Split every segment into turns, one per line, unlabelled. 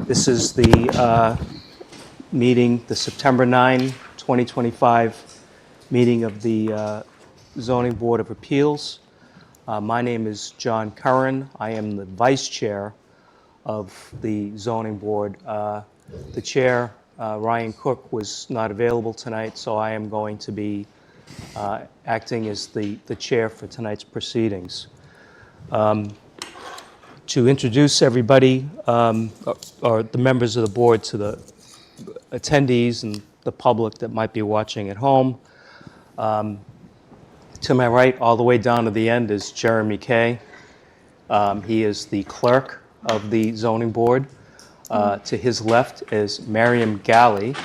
This is the meeting, the September 9, 2025 meeting of the Zoning Board of Appeals. My name is John Curran. I am the Vice Chair of the Zoning Board. The Chair, Ryan Cook, was not available tonight, so I am going to be acting as the Chair for tonight's proceedings. To introduce everybody, or the members of the board, to the attendees and the public that might be watching at home. To my right, all the way down to the end, is Jeremy Kay. He is the clerk of the zoning board. To his left is Miriam Galley,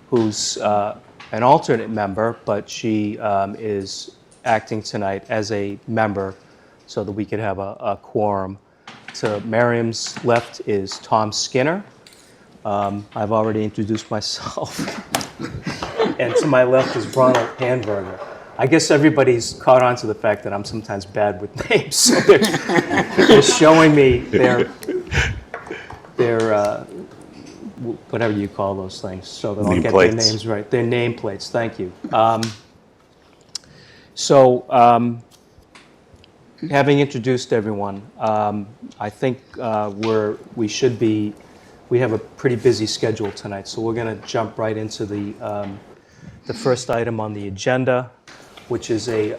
who's an alternate member, but she is acting tonight as a member so that we could have a quorum. To Miriam's left is Tom Skinner. I've already introduced myself. And to my left is Ronald Hanberger. I guess everybody's caught on to the fact that I'm sometimes bad with names. So they're showing me their whatever you call those things, so that I'll get their names right. Their nameplates, thank you. Having introduced everyone, I think we have a pretty busy schedule tonight, so we're going to jump right into the first item on the agenda, which is a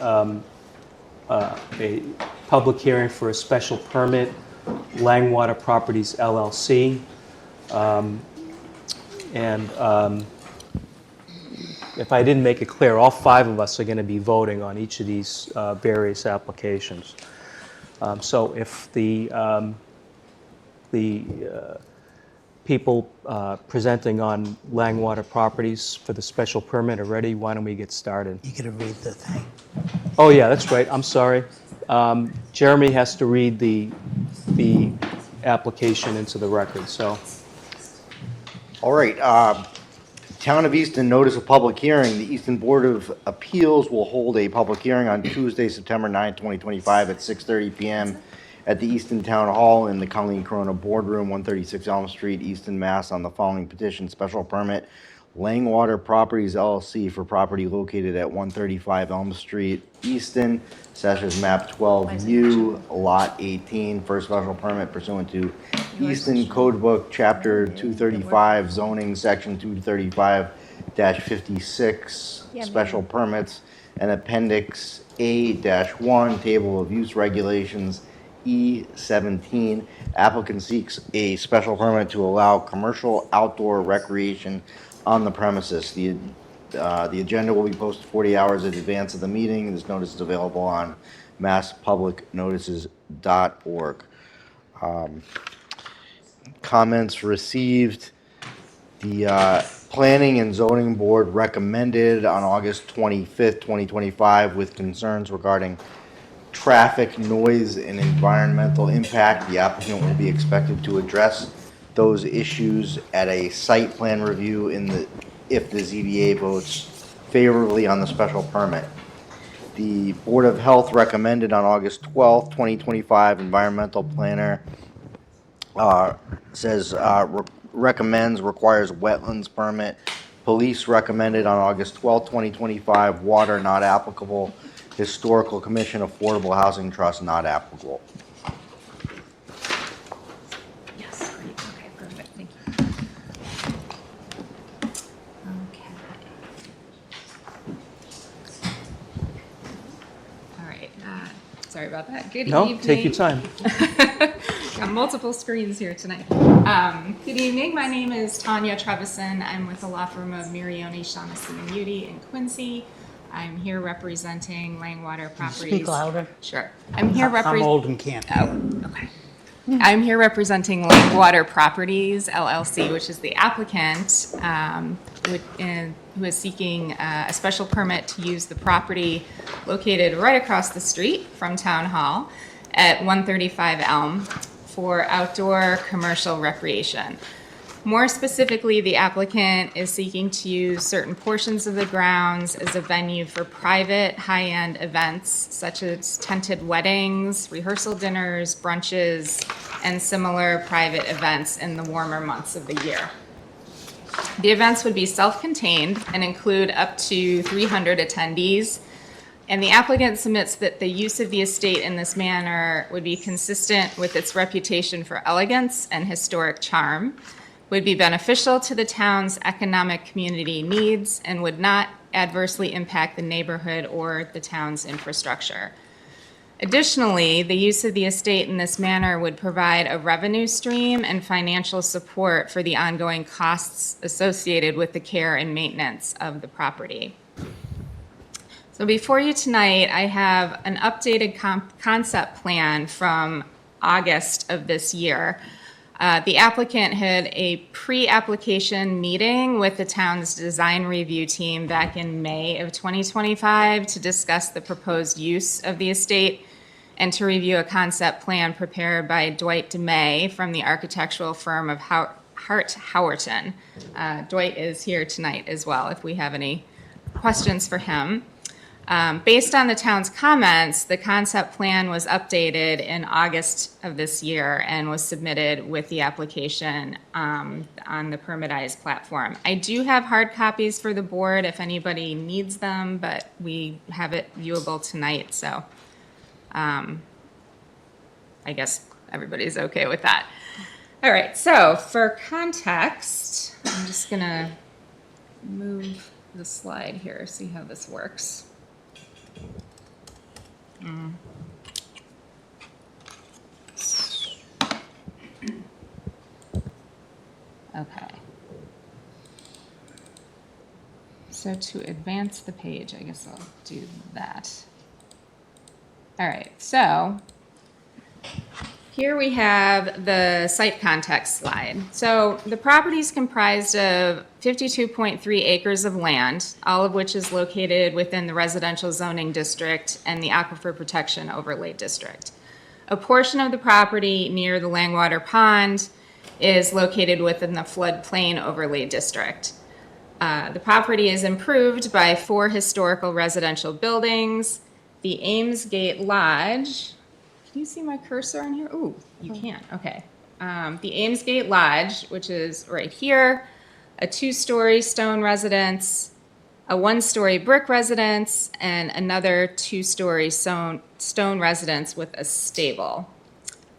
public hearing for a special permit, Langwater Properties LLC, if I didn't make it clear, all five of us are going to be voting on each of these various applications. So if the people presenting on Langwater Properties for the special permit are ready, why don't we get started?
You gotta read the thing.
Oh yeah, that's right. I'm sorry. Jeremy has to read the application into the record. So.
All right. Town of Easton notice of public hearing. The Easton Board of Appeals will hold a public hearing on Tuesday, September 9, 2025 at 6:30 p.m. at the Easton Town Hall in the Colleen Corona Boardroom, 136 Elm Street, Easton, Mass. On the following petition: special permit, Langwater Properties LLC for property located at 135 Elm Street, Easton, Assessors Map 12U, Lot 18, for special permit pursuant to Easton Code Book, Chapter 235, Zoning, Section 235-56, Special Permits, and Appendix A-1, Table of Use Regulations, E17. Applicant seeks a special permit to allow commercial outdoor recreation on the premises. The agenda will be posted 40 hours in advance of the meeting. This notice is available on masspublicnotices.org. Comments received. The Planning and Zoning Board recommended on August 25th, 2025, with concerns regarding traffic, noise, and environmental impact. The applicant will be expected to address those issues at a site plan review if the ZBA votes favorably on the special permit. The Board of Health recommended on August 12th, 2025, environmental planner recommends, requires wetlands permit. Police recommended on August 12th, 2025, water not applicable. Historical Commission, Affordable Housing Trust not applicable.
Yes, great. Okay, perfect. Thank you. Okay. All right. Sorry about that. Good evening.
No, take your time.
Got multiple screens here tonight. Good evening. My name is Tanya Trevison. I'm with the law firm of Mirioni, Shaughnessy & Udy in Quincy. I'm here representing Langwater Properties.
Speak louder.
Sure. I'm here
I'm old and can't.
Oh, okay. I'm here representing Langwater Properties LLC, which is the applicant, who is seeking a special permit to use the property located right across the street from Town Hall at 135 Elm for outdoor commercial recreation. More specifically, the applicant is seeking to use certain portions of the grounds as a venue for private high-end events such as tented weddings, rehearsal dinners, brunches, and similar private events in the warmer months of the year. The events would be self-contained and include up to 300 attendees, and the applicant submits that the use of the estate in this manner would be consistent with its reputation for elegance and historic charm, would be beneficial to the town's economic community needs, and would not adversely impact the neighborhood or the town's infrastructure. Additionally, the use of the estate in this manner would provide a revenue stream and financial support for the ongoing costs associated with the care and maintenance of the property. So before you tonight, I have an updated concept plan from August of this year. The applicant had a pre-application meeting with the town's design review team back in May of 2025 to discuss the proposed use of the estate and to review a concept plan prepared by Dwight DeMay from the architectural firm of Hart Howerton. Dwight is here tonight as well if we have any questions for him. Based on the town's comments, the concept plan was updated in August of this year and was submitted with the application on the Permitized platform. I do have hard copies for the board if anybody needs them, but we have it viewable tonight, so I guess everybody's okay with that. All right, so for context, I'm just gonna move the slide here, see how this works. Okay. So to advance the page, I guess I'll do that. All right, so here we have the site context slide. So the property is comprised of 52.3 acres of land, all of which is located within the residential zoning district and the aquifer protection overlay district. A portion of the property near the Langwater Pond is located within the floodplain overlay district. The property is improved by 4 historical residential buildings, the Ames Gate Lodge. Can you see my cursor on here? Ooh, you can, okay. The Ames Gate Lodge, which is right here, a 2-story stone residence, a 1-story brick residence, and another 2-story stone residence with a stable.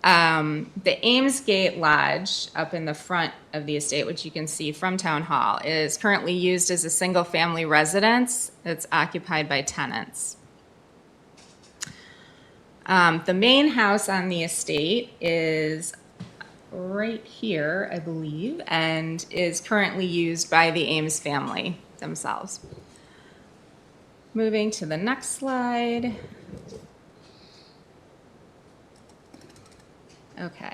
The Ames Gate Lodge up in the front of the estate, which you can see from Town Hall, is currently used as a single-family residence that's occupied by tenants. The main house on the estate is right here, I believe, and is currently used by the Ames family themselves. Moving to the next slide. Okay,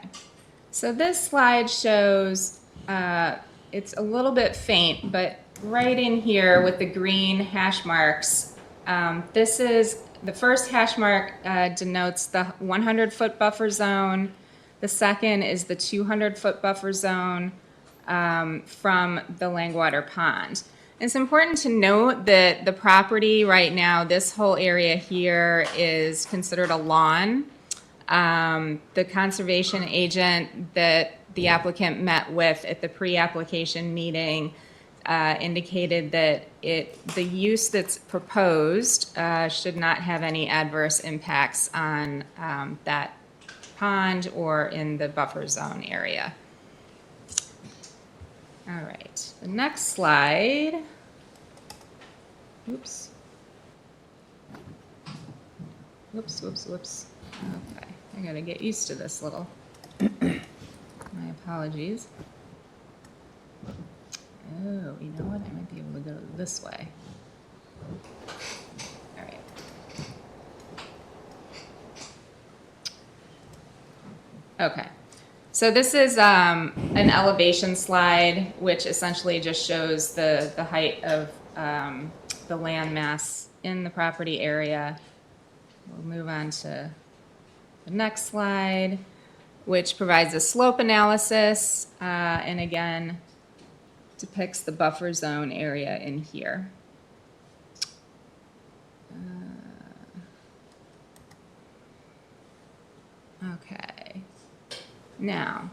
so this slide shows, it's a little bit faint, but right in here with the green hash marks, this is the first hash mark denotes the 100-foot buffer zone. The second is the 200-foot buffer zone from the Langwater Pond. It's important to note that the property right now, this whole area here is considered a lawn. The conservation agent that the applicant met with at the pre-application meeting indicated that the use that's proposed should not have any adverse impacts on that pond or in the buffer zone area. All right, the next slide. Oops. Whoops, whoops, whoops. Okay, I gotta get used to this little. My apologies. Oh, you know what? I might be able to go this way. All right. Okay. So this is an elevation slide, which essentially just shows the height of the land mass in the property area. We'll move on to the next slide, which provides a slope analysis, and again, depicts the buffer zone area in here. Okay. Now,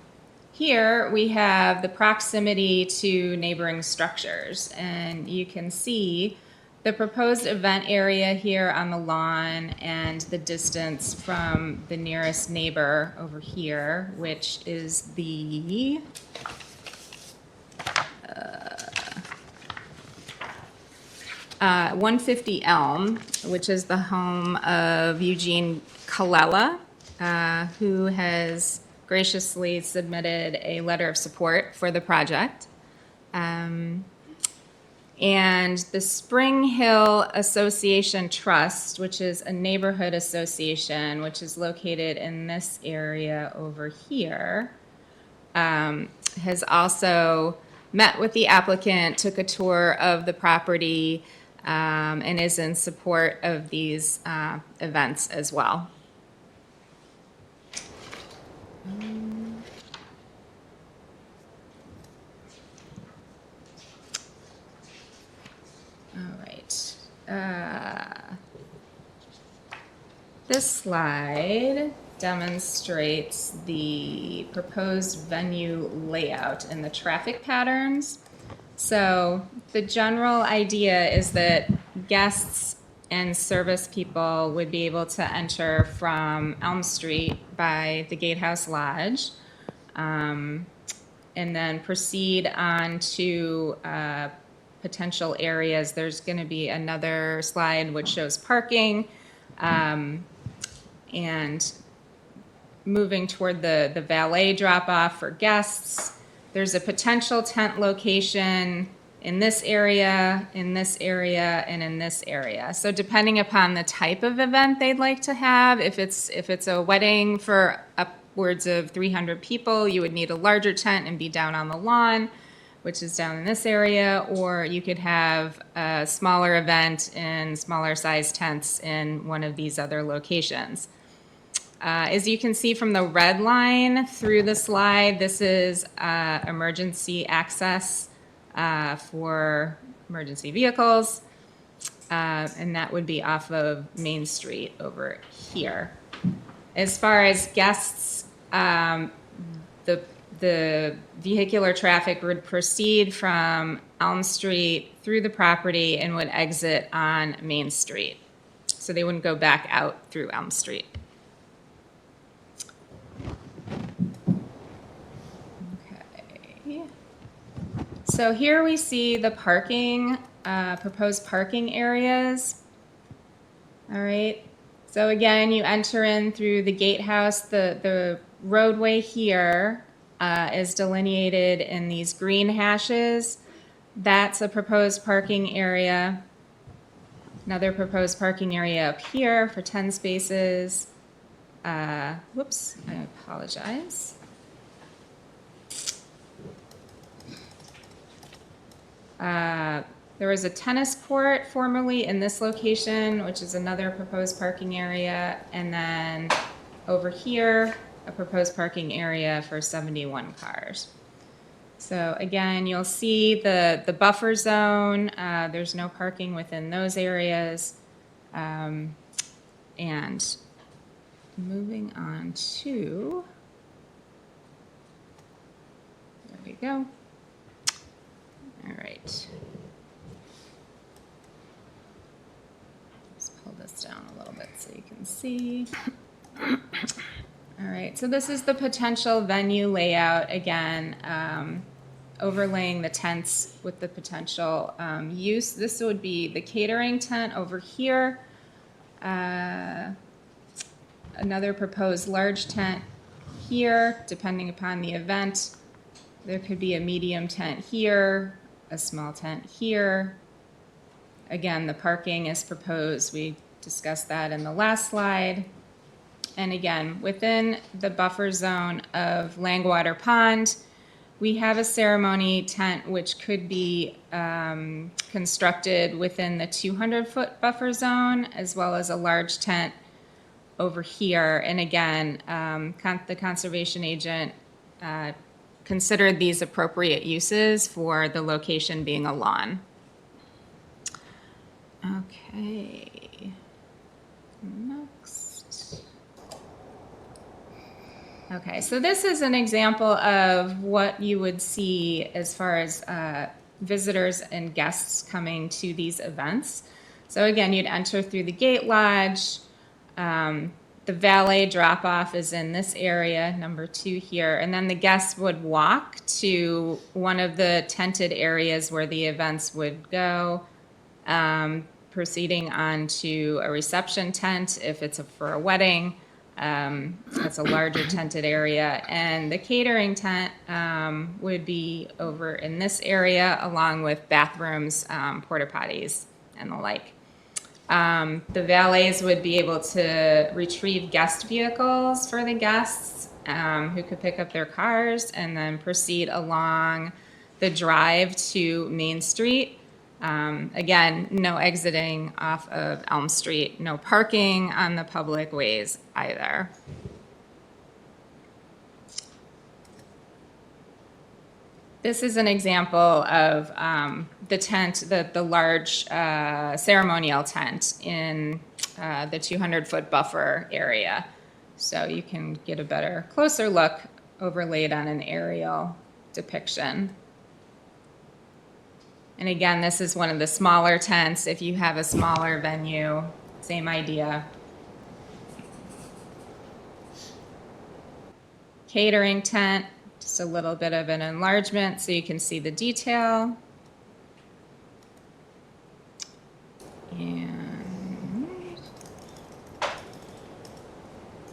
here we have the proximity to neighboring structures, and you can see the proposed event area here on the lawn and the distance from the nearest neighbor over here, which is the 150 Elm, which is the home of Eugene Colella, who has graciously submitted a letter of support for the project. And the Spring Hill Association Trust, which is a neighborhood association, which is located in this area over here, has also met with the applicant, took a tour of the property, and is in support of these events as well. All right. This slide demonstrates the proposed venue layout and the traffic patterns. So the general idea is that guests and service people would be able to enter from Elm Street by the Gatehouse Lodge, and then proceed on to potential areas. There's going to be another slide which shows parking, and moving toward the valet drop-off for guests. There's a potential tent location in this area, in this area, and in this area. So depending upon the type of event they'd like to have, if it's a wedding for upwards of 300 people, you would need a larger tent and be down on the lawn, which is down in this area, or you could have a smaller event in smaller size tents in one of these other locations. As you can see from the red line through the slide, this is emergency access for emergency vehicles, and that would be off of Main Street over here. As far as guests, the vehicular traffic would proceed from Elm Street through the property and would exit on Main Street. So they wouldn't go back out through Elm Street. So here we see the parking, proposed parking areas. All right. So again, you enter in through the gatehouse. The roadway here is delineated in these green hashes. That's a proposed parking area. Another proposed parking area up here for 10 spaces. Whoops, I apologize. There was a tennis court formerly in this location, which is another proposed parking area. And then over here, a proposed parking area for 71 cars. So again, you'll see the buffer zone. There's no parking within those areas. And moving on to, there we go. All right. Let's pull this down a little bit so you can see. All right, so this is the potential venue layout again, overlaying the tents with the potential use. This would be the catering tent over here. Another proposed large tent here, depending upon the event. There could be a medium tent here, a small tent here. Again, the parking is proposed. We discussed that in the last slide. And again, within the buffer zone of Langwater Pond, we have a ceremony tent which could be constructed within the 200-foot buffer zone, as well as a large tent over here. And again, the conservation agent considered these appropriate uses for the location being a lawn. Okay, next. Okay, so this is an example of what you would see as far as visitors and guests coming to these events. So again, you'd enter through the gate lodge. The valet drop-off is in this area, number 2 here, and then the guests would walk to one of the tented areas where the events would go, proceeding on to a reception tent if it's for a wedding. That's a larger tented area, and the catering tent would be over in this area along with bathrooms, porta potties, and the like. The valets would be able to retrieve guest vehicles for the guests who could pick up their cars and then proceed along the drive to Main Street. Again, no exiting off of Elm Street, no parking on the public ways either. This is an example of the tent, the large ceremonial tent in the 200-foot buffer area. So you can get a better, closer look overlaid on an aerial depiction. And again, this is one of the smaller tents. If you have a smaller venue, same idea. Catering tent. Just a little bit of an enlargement so you can see the detail. And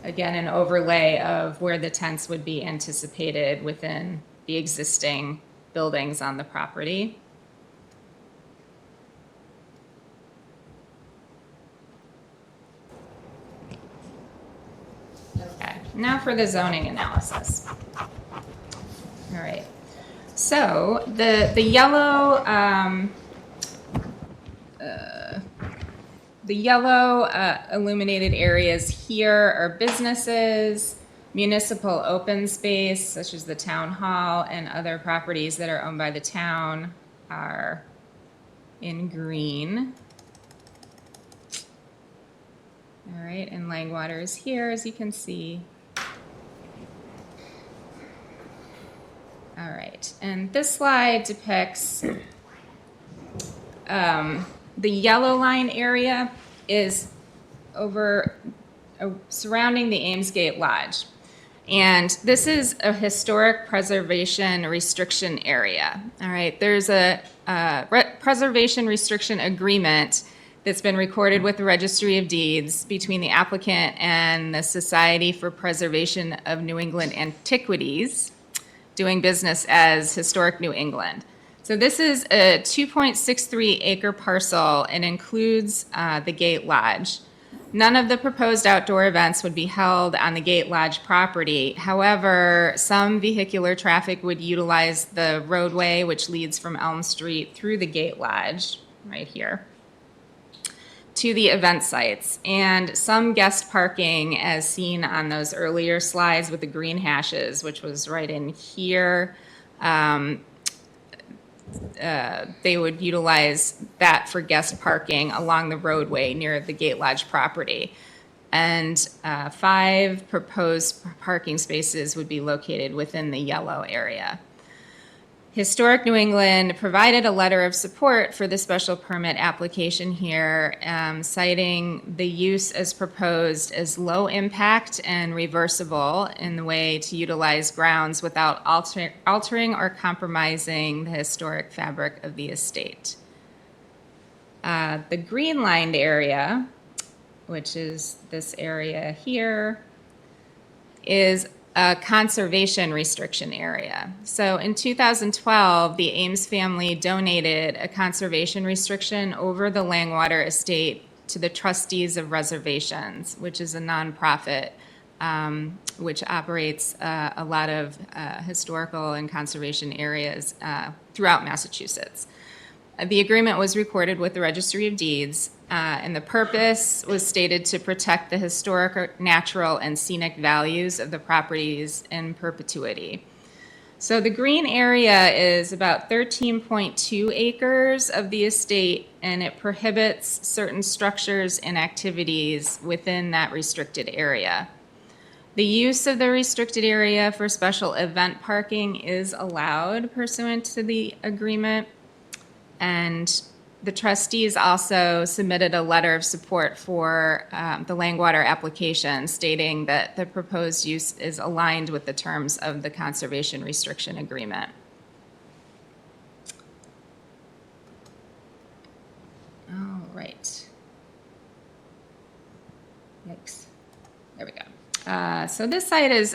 again, an overlay of where the tents would be anticipated within the existing buildings on the property. Okay, now for the zoning analysis. All right, so the yellow illuminated areas here are businesses, municipal open space such as the town hall, and other properties that are owned by the town are in green. All right, and Langwater is here, as you can see. All right, and this slide depicts the yellow line area is over surrounding the Amesgate Lodge. And this is a historic preservation restriction area. All right, there's a preservation restriction agreement that's been recorded with the Registry of Deeds between the applicant and the Society for Preservation of New England Antiquities, doing business as Historic New England. So this is a 2.63 acre parcel and includes the Gate Lodge. None of the proposed outdoor events would be held on the Gate Lodge property. However, some vehicular traffic would utilize the roadway which leads from Elm Street through the Gate Lodge, right here, to the event sites, and some guest parking as seen on those earlier slides with the green hashes, which was right in here. They would utilize that for guest parking along the roadway near the Gate Lodge property. And 5 proposed parking spaces would be located within the yellow area. Historic New England provided a letter of support for the special permit application here, citing the use as proposed as low impact and reversible in the way to utilize grounds without altering or compromising the historic fabric of the estate. The green lined area, which is this area here, is a conservation restriction area. So in 2012, the Ames family donated a conservation restriction over the Langwater estate to the Trustees of Reservations, which is a nonprofit which operates a lot of historical and conservation areas throughout Massachusetts. The agreement was recorded with the Registry of Deeds, and the purpose was stated to protect the historic, natural, and scenic values of the properties in perpetuity. So the green area is about 13.2 acres of the estate, and it prohibits certain structures and activities within that restricted area. The use of the restricted area for special event parking is allowed pursuant to the agreement. And the trustees also submitted a letter of support for the Langwater application, stating that the proposed use is aligned with the terms of the conservation restriction agreement. All right. Yikes. There we go. So this site is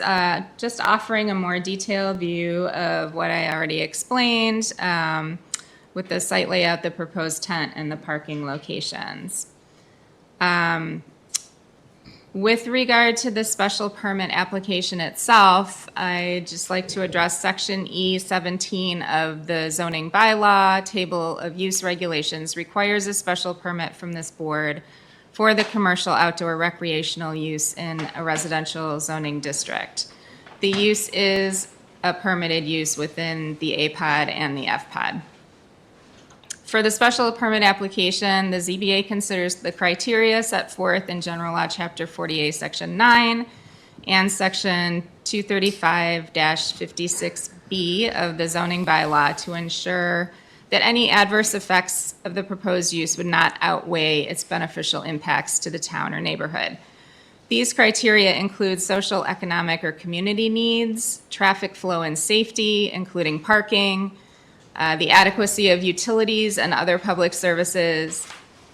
just offering a more detailed view of what I already explained, with the site layout, the proposed tent, and the parking locations. With regard to the special permit application itself, I'd just like to address Section E17 of the zoning bylaw. Table of use regulations requires a special permit from this board for the commercial outdoor recreational use in a residential zoning district. The use is a permitted use within the APOD and the FPOD. For the special permit application, the ZBA considers the criteria set forth in General Law, Chapter 48, Section 9, and Section 235-56B of the zoning bylaw to ensure that any adverse effects of the proposed use would not outweigh its beneficial impacts to the town or neighborhood. These criteria include social, economic, or community needs, traffic flow and safety, including parking, the adequacy of utilities and other public services,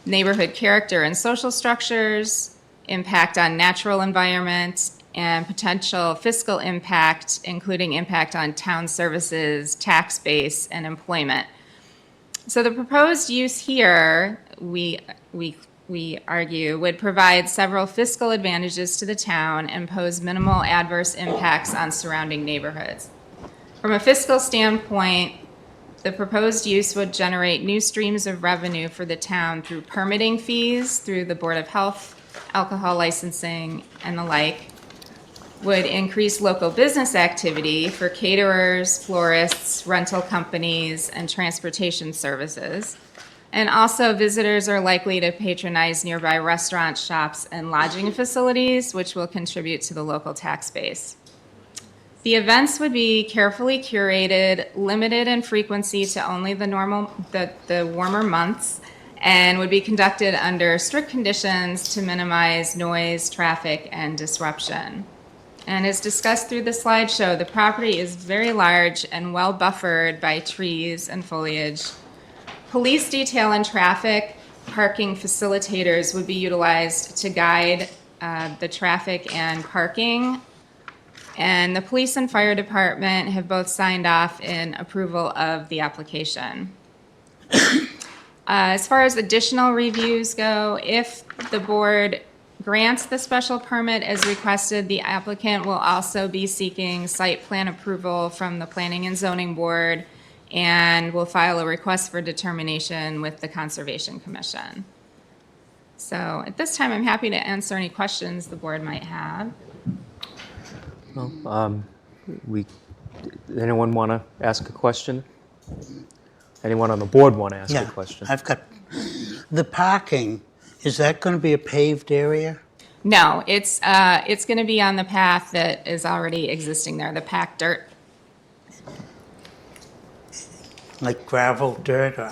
neighborhood character and social structures, impact on natural environment, and potential fiscal impact, including impact on town services, tax base, and employment. So the proposed use here, we argue, would provide several fiscal advantages to the town and pose minimal adverse impacts on surrounding neighborhoods. From a fiscal standpoint, the proposed use would generate new streams of revenue for the town through permitting fees, through the Board of Health, alcohol licensing, and the like, would increase local business activity for caterers, florists, rental companies, and transportation services. And also, visitors are likely to patronize nearby restaurants, shops, and lodging facilities, which will contribute to the local tax base. The events would be carefully curated, limited in frequency to only the warmer months, and would be conducted under strict conditions to minimize noise, traffic, and disruption. And as discussed through the slideshow, the property is very large and well buffered by trees and foliage. Police detail and traffic parking facilitators would be utilized to guide the traffic and parking. And the police and fire department have both signed off in approval of the application. As far as additional reviews go, if the board grants the special permit as requested, the applicant will also be seeking site plan approval from the Planning and Zoning Board and will file a request for determination with the Conservation Commission. So at this time, I'm happy to answer any questions the board might have.
Anyone want to ask a question? Anyone on the board want to ask a question?
I've got the parking. Is that going to be a paved area?
No, it's going to be on the path that is already existing there, the packed dirt.
Like gravel, dirt? Or,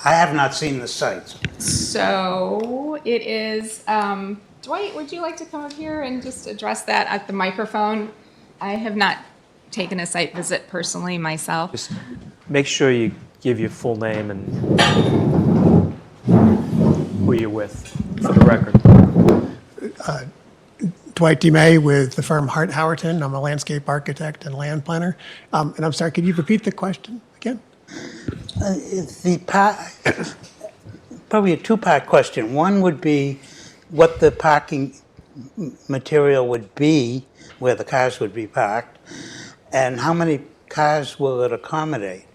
I have not seen the site.
So it is, Dwight, would you like to come up here and just address that at the microphone? I have not taken a site visit personally myself.
Just make sure you give your full name and who you're with, for the record.
Dwight DeMay with the firm Hart Howerton. I'm a landscape architect and land planner. And I'm sorry, could you repeat the question again?
Probably a two-part question. One would be what the parking material would be, where the cars would be parked, and how many cars will it accommodate?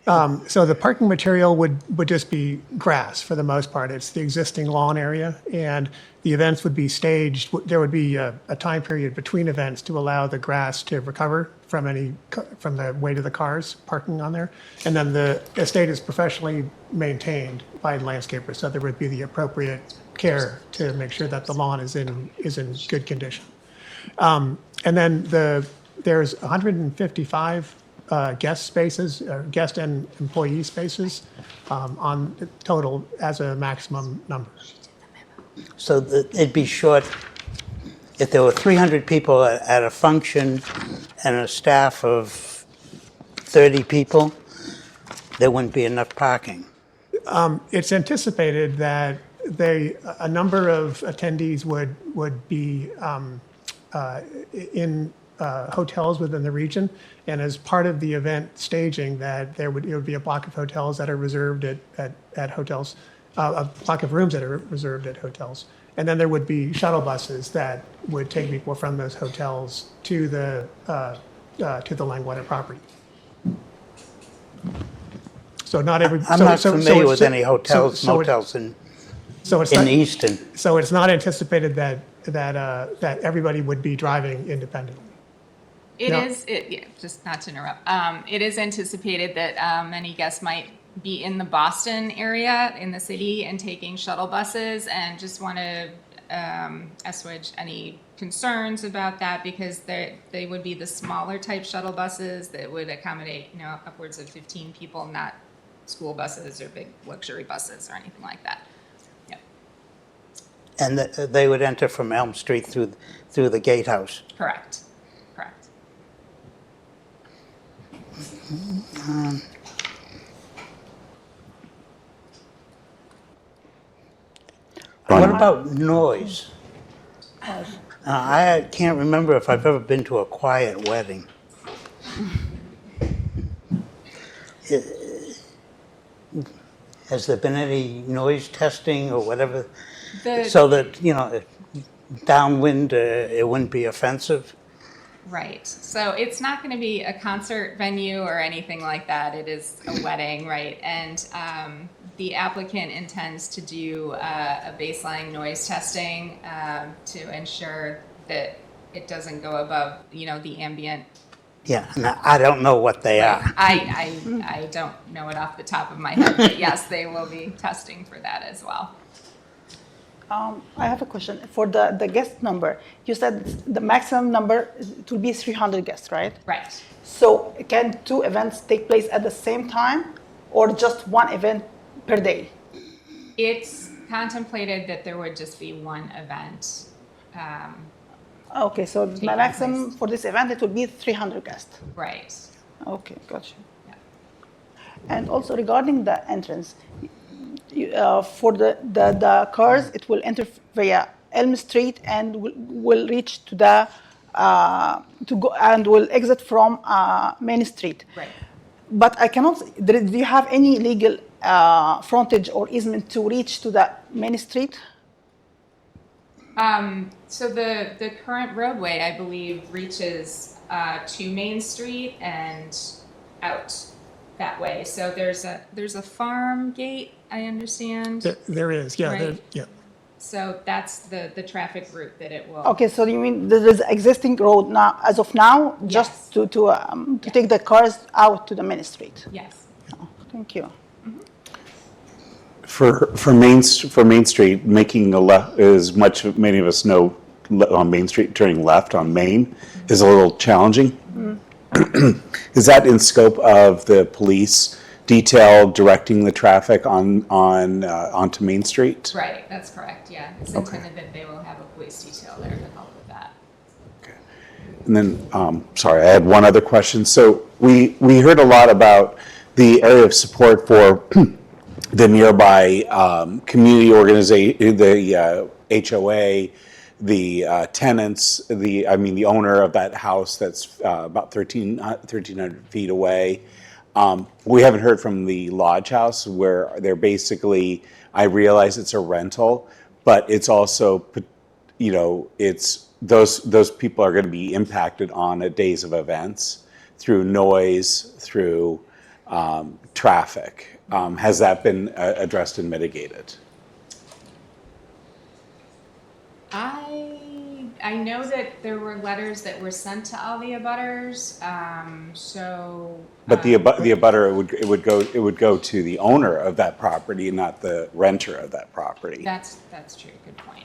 So the parking material would just be grass for the most part. It's the existing lawn area, and the events would be staged. There would be a time period between events to allow the grass to recover from the weight of the cars parking on there. And then the estate is professionally maintained by landscapers, so there would be the appropriate care to make sure that the lawn is in good condition. And then there's 155 guest spaces, or guest and employee spaces on total as a maximum number.
So it'd be short, if there were 300 people at a function and a staff of 30 people, there wouldn't be enough parking.
It's anticipated that a number of attendees would be in hotels within the region, and as part of the event staging, that it would be a block of hotels that are reserved at hotels, a block of rooms that are reserved at hotels, and then there would be shuttle buses that would take people from those hotels to the Langwater property. So not every.
I'm not familiar with any hotels, motels in Easton.
So it's not anticipated that everybody would be driving independently.
Just not to interrupt. It is anticipated that many guests might be in the Boston area in the city and taking shuttle buses, and just want to assuage any concerns about that, because they would be the smaller type shuttle buses that would accommodate, upwards of 15 people, not school buses or big luxury buses or anything like that. Yep.
And they would enter from Elm Street through the gatehouse.
Correct.
What about noise? I can't remember if I've ever been to a quiet wedding. Has there been any noise testing or whatever, so that, downwind, it wouldn't be offensive?
Right. So it's not going to be a concert venue or anything like that. It is a wedding, right? And the applicant intends to do a baseline noise testing to ensure that it doesn't go above, the ambient.
Yeah, and I don't know what they are.
I don't know it off the top of my head, but yes, they will be testing for that as well.
I have a question. For the guest number, you said the maximum number it will be 300 guests, right?
Right.
So can 2 events take place at the same time, or just 1 event per day?
It's contemplated that there would just be 1 event.
Okay, so the maximum for this event, it will be 300 guests.
Right.
Okay, gotcha.
Yeah.
And also regarding the entrance, for the cars, it will enter via Elm Street and will reach to the will exit from Main Street.
Right.
But I cannot. Do you have any legal frontage or easement to reach to the Main Street?
So the current roadway, I believe, reaches to Main Street and out that way. So there's a farm gate, I understand.
There is, yeah,
Right.
yeah.
So that's the traffic route that it will.
Okay, so you mean there is existing road now, as of now, just to take the cars out to the Main Street?
Yes.
Oh, thank you.
For Main Street, making a left, as many of us know, on Main Street, turning left on Main is a little challenging. Is that in scope of the police detail directing the traffic onto Main Street?
Right, that's correct, yeah. It's intended that they will have a police detail there to help with that.
Okay. And then, sorry, I had one other question. So we heard a lot about the area of support for the nearby community organization, the HOA, the tenants, the owner of that house that's about 1,300 feet away. We haven't heard from the Lodge House, where they're basically, I realize it's a rental, but it's also, it's those people are going to be impacted on days of events through noise, through traffic. Has that been addressed
I know that there were letters that were sent to all the abutters, so.
But the abutter, it would go to the owner of that property, not the renter of that property.
That's true, good point.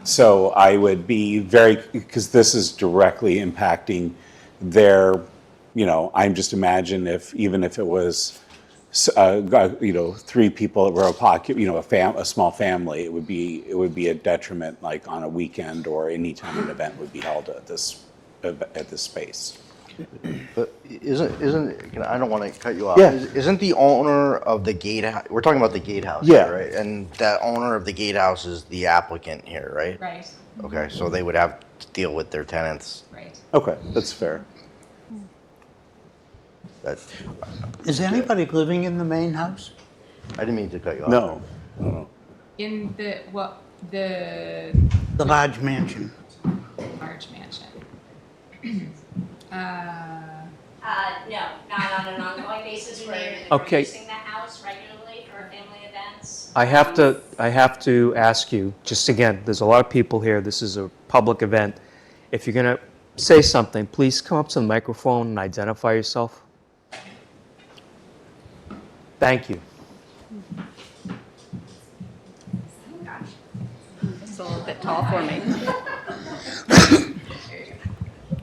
So I would be because this is directly impacting their, I'm just imagine even if it was, 3 people that were a small family, it would be a detriment, like on a weekend or any time an event would be held at this space.
But I don't want to cut you off.
Yeah.
Isn't the owner of the gatehouse, we're talking about the gatehouse
Yeah.
here, right? And that owner of the gatehouse is the applicant here, right?
Right,
Okay, so they would have to deal with their tenants.
right.
Okay, that's fair.
That,
Is anybody living in the main house?
I didn't mean to cut you off.
No.
In the
The large mansion?
large mansion.
No, not on an ongoing basis. We're
Okay.
using the house regularly for family events.
I have to ask you, just again, there's a lot of people here, this is a public event. If you're gonna say something, please come up to the microphone and identify yourself. Thank you.
It's a little bit tall for me.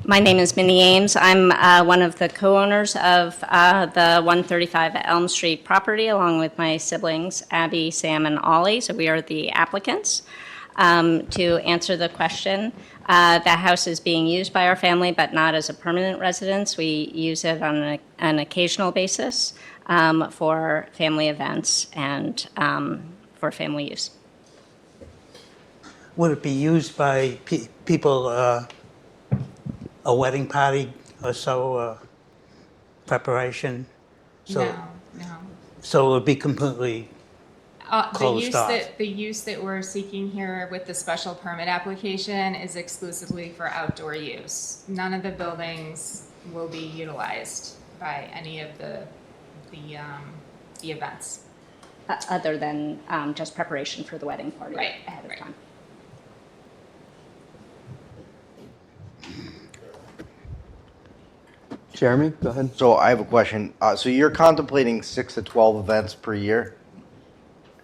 My name is Minnie Ames. I'm one of the co-owners of the 135 Elm Street property, along with my siblings, Abby, Sam, and Ollie. So we are the applicants. To answer the question, the house is being used by our family, but not as a permanent residence. We use it on an occasional basis for family events and for family use.
Would it be used by people, a wedding party or so, preparation? So,
No.
so it would be completely, Closed off.
The use that we're seeking here with the special permit application is exclusively for outdoor use. None of the buildings will be utilized by any of the events.
Other than just preparation for the wedding party
Right,
ahead of
right.
time.
Jeremy, go ahead.
So I have a question. So you're contemplating 6 to 12 events per year?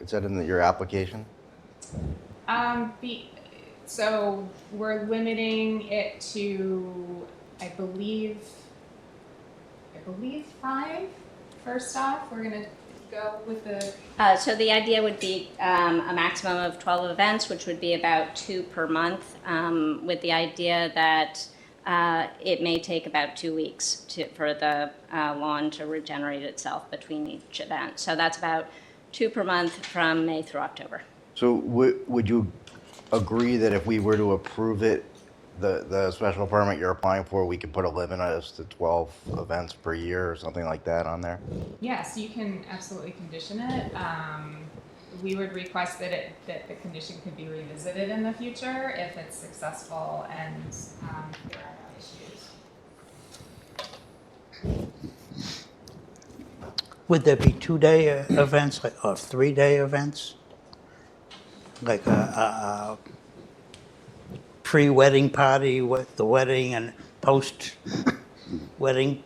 Is that in your application?
So we're limiting it to, I believe 5. First off, we're gonna go with the,
So the idea would be a maximum of 12 events, which would be about 2 per month, with the idea that it may take about 2 weeks for the lawn to regenerate itself between each event. So that's about 2 per month from May through October.
So would you agree that if we were to approve it, the special permit you're applying for, we could put a limit as to 12 events per year or something like that on there?
yes, you can absolutely condition it. We would request that the condition could be revisited in the future if it's successful and there are no issues.
would there be 2-day events or 3-day events? Like a pre-wedding party with the wedding and post-wedding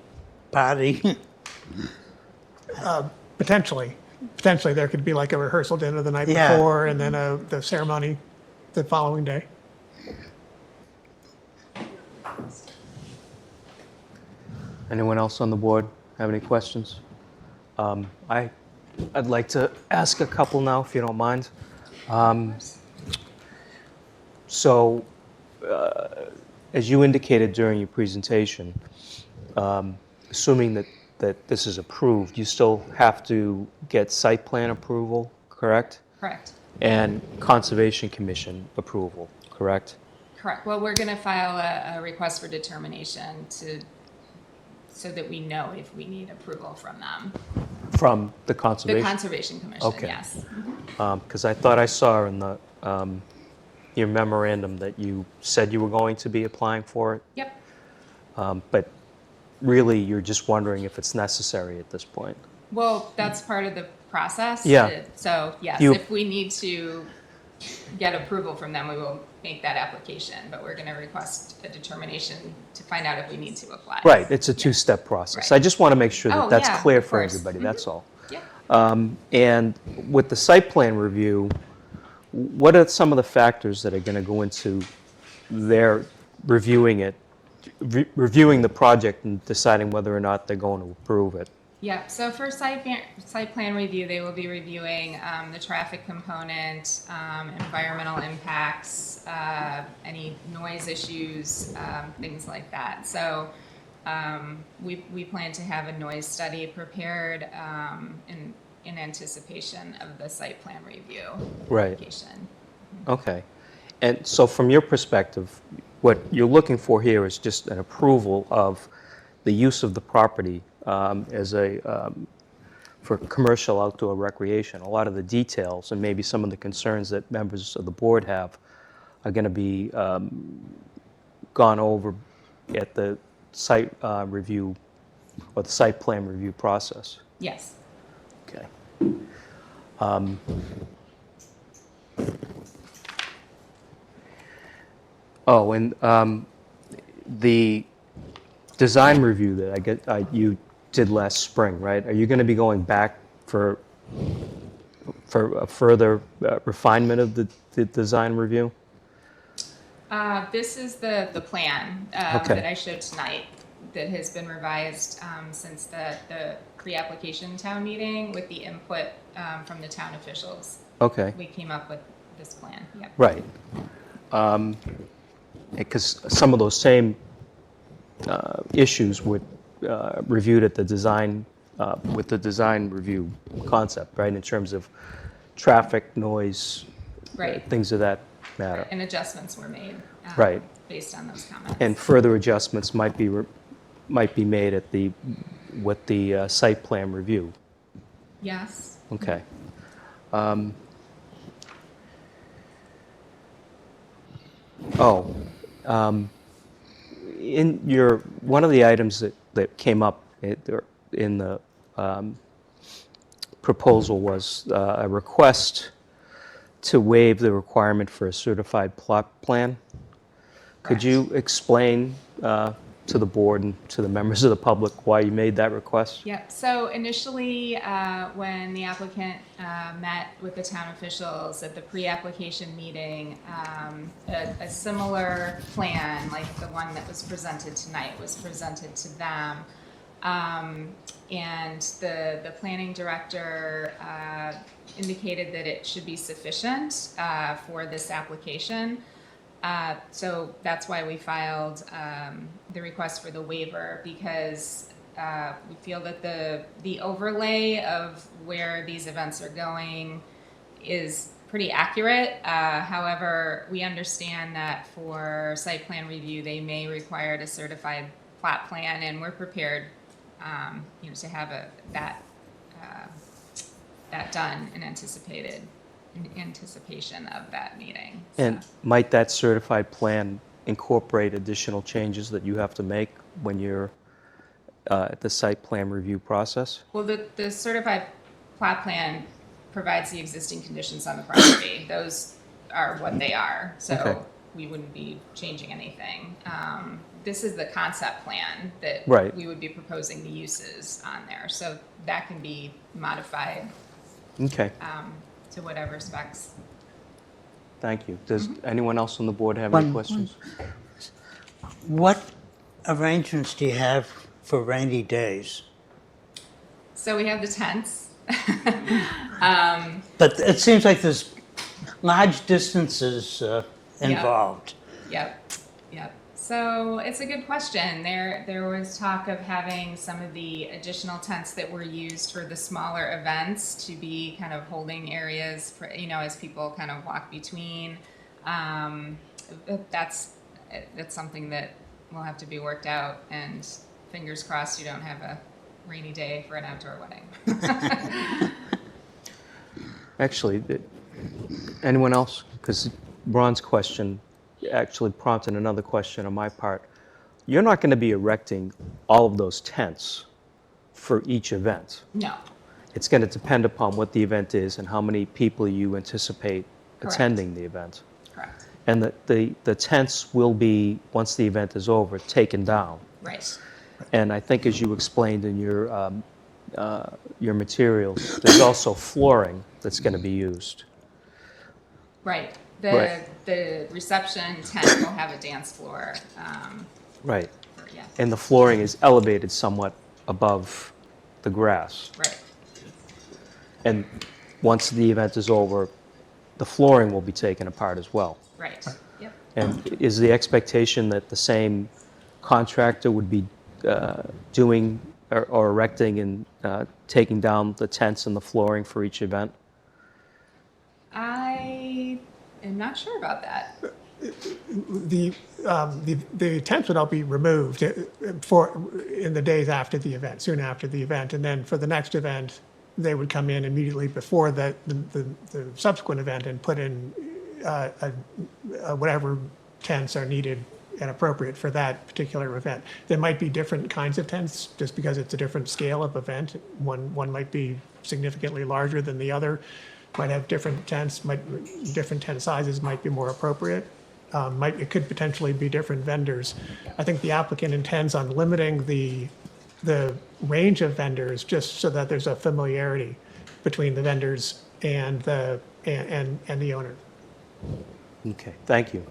party?
Potentially, there could be like a rehearsal dinner the night
Yeah.
before and then the ceremony the following day.
Anyone else on the board have any questions? I'd like to ask a couple now, if you don't mind. So, as you indicated during your presentation, assuming that this is approved, you still have to get site plan approval, correct?
Correct.
And Conservation Commission approval, correct?
Correct. Well, we're going to file a request for determination so that we know if we need approval from them.
From the
The
Conservation?
Conservation Commission,
Okay.
yes.
Because I thought I saw in the your memorandum that you said you were going to be applying for it,
Yep.
but really you're just wondering if it's necessary at this point.
Well, that's part of the process.
Yeah.
So, yes,
You-
if we need to get approval from them, we will make that application, but we're going to request a determination to find out if we need to apply.
Right, it's a two-step process.
Right.
I just want to make sure that
Oh,
that's
yeah,
clear
of
for
course.
everybody, that's all.
Yeah.
And with the site plan review, what are some of the factors that are going to go into their reviewing it, reviewing the project and deciding whether or not they're going to approve it?
Yeah, so for site plan review, they will be reviewing the traffic component, environmental impacts, any noise issues, things like that. So we plan to have a noise study prepared in anticipation of the site plan review
Right.
application.
Okay. And so from your perspective, what you're looking for here is just an approval of the use of the property as for commercial outdoor recreation. A lot of the details and maybe some of the concerns that members of the board have are going to be gone over at the site review or the site plan review process.
Yes.
Okay. Oh, and the design review that you did last spring, right? Are you going to be going back for a further refinement of the design review?
This is the plan
Okay.
that I showed tonight that has been revised since the pre-application town meeting with the input from the town officials.
Okay,
We came up with this plan, yep.
right. Because some of those same issues were reviewed at the design, with the design review concept, right? In terms of traffic, noise,
Right.
things of that matter.
And adjustments were made.
Right.
Based on those comments.
And further adjustments might be made at with the site plan review.
Yes.
Okay. In one of the items that came up in the proposal was a request to waive the requirement for a certified plot plan. Could you explain to the board and to the members of the public why you made that request?
Yep. So initially, when the applicant met with the town officials at the pre-application meeting, a similar plan, like the one that was presented tonight, was presented to them. And the planning director indicated that it should be sufficient for this application. So that's why we filed the request for the waiver, because we feel that the overlay of where these events are going is pretty accurate. However, we understand that for site plan review, they may require a certified plot plan, and we're prepared to have that done in anticipation of that meeting.
And might that certified plan incorporate additional changes that you have to make when you're at the site plan review process?
Well, the certified plot plan provides the existing conditions on the property. Those are what they are, so
Okay.
we wouldn't be changing anything. This is the concept plan that
Right.
we would be proposing the uses on there, so that can be modified
Okay,
to whatever specs.
thank you. Does anyone else on the board have any
One-
questions?
What arrangements do you have for rainy days?
So we have the tents.
But it seems like there's large distances involved.
Yep. So it's a good question. There was talk of having some of the additional tents that were used for the smaller events to be kind of holding areas for, as people kind of walk between. That's something that will have to be worked out, and fingers crossed you don't have a rainy day for an outdoor wedding.
Actually, anyone else? Because Ron's question actually prompted another question on my part. You're not going to be erecting all of those tents for each event.
No.
It's going to depend upon what the event is and how many people you anticipate
Correct.
attending the event.
Correct.
And the tents will be, once the event is over, taken down.
Right.
And I think as you explained in your materials, there's also flooring that's going to be used.
Right.
Right.
The reception tent will have a dance floor.
Right.
Yeah.
And the flooring is elevated somewhat above the grass.
Right.
And once the event is over, the flooring will be taken apart as well.
Right. Yep.
And is the expectation that the same contractor would be doing or erecting and taking down the tents and the flooring for each event?
I am not sure about that.
The tents would all be removed in the days after the event, soon after the event, and then for the next event, they would come in immediately before the subsequent event and put in whatever tents are needed and appropriate for that particular event. There might be different kinds of tents just because it's a different scale of event. One might be significantly larger than the other, might have different tents, different tent sizes might be more appropriate. It could potentially be different vendors. I think the applicant intends on limiting the range of vendors just so that there's a familiarity between the vendors and the owner.
Okay, thank you.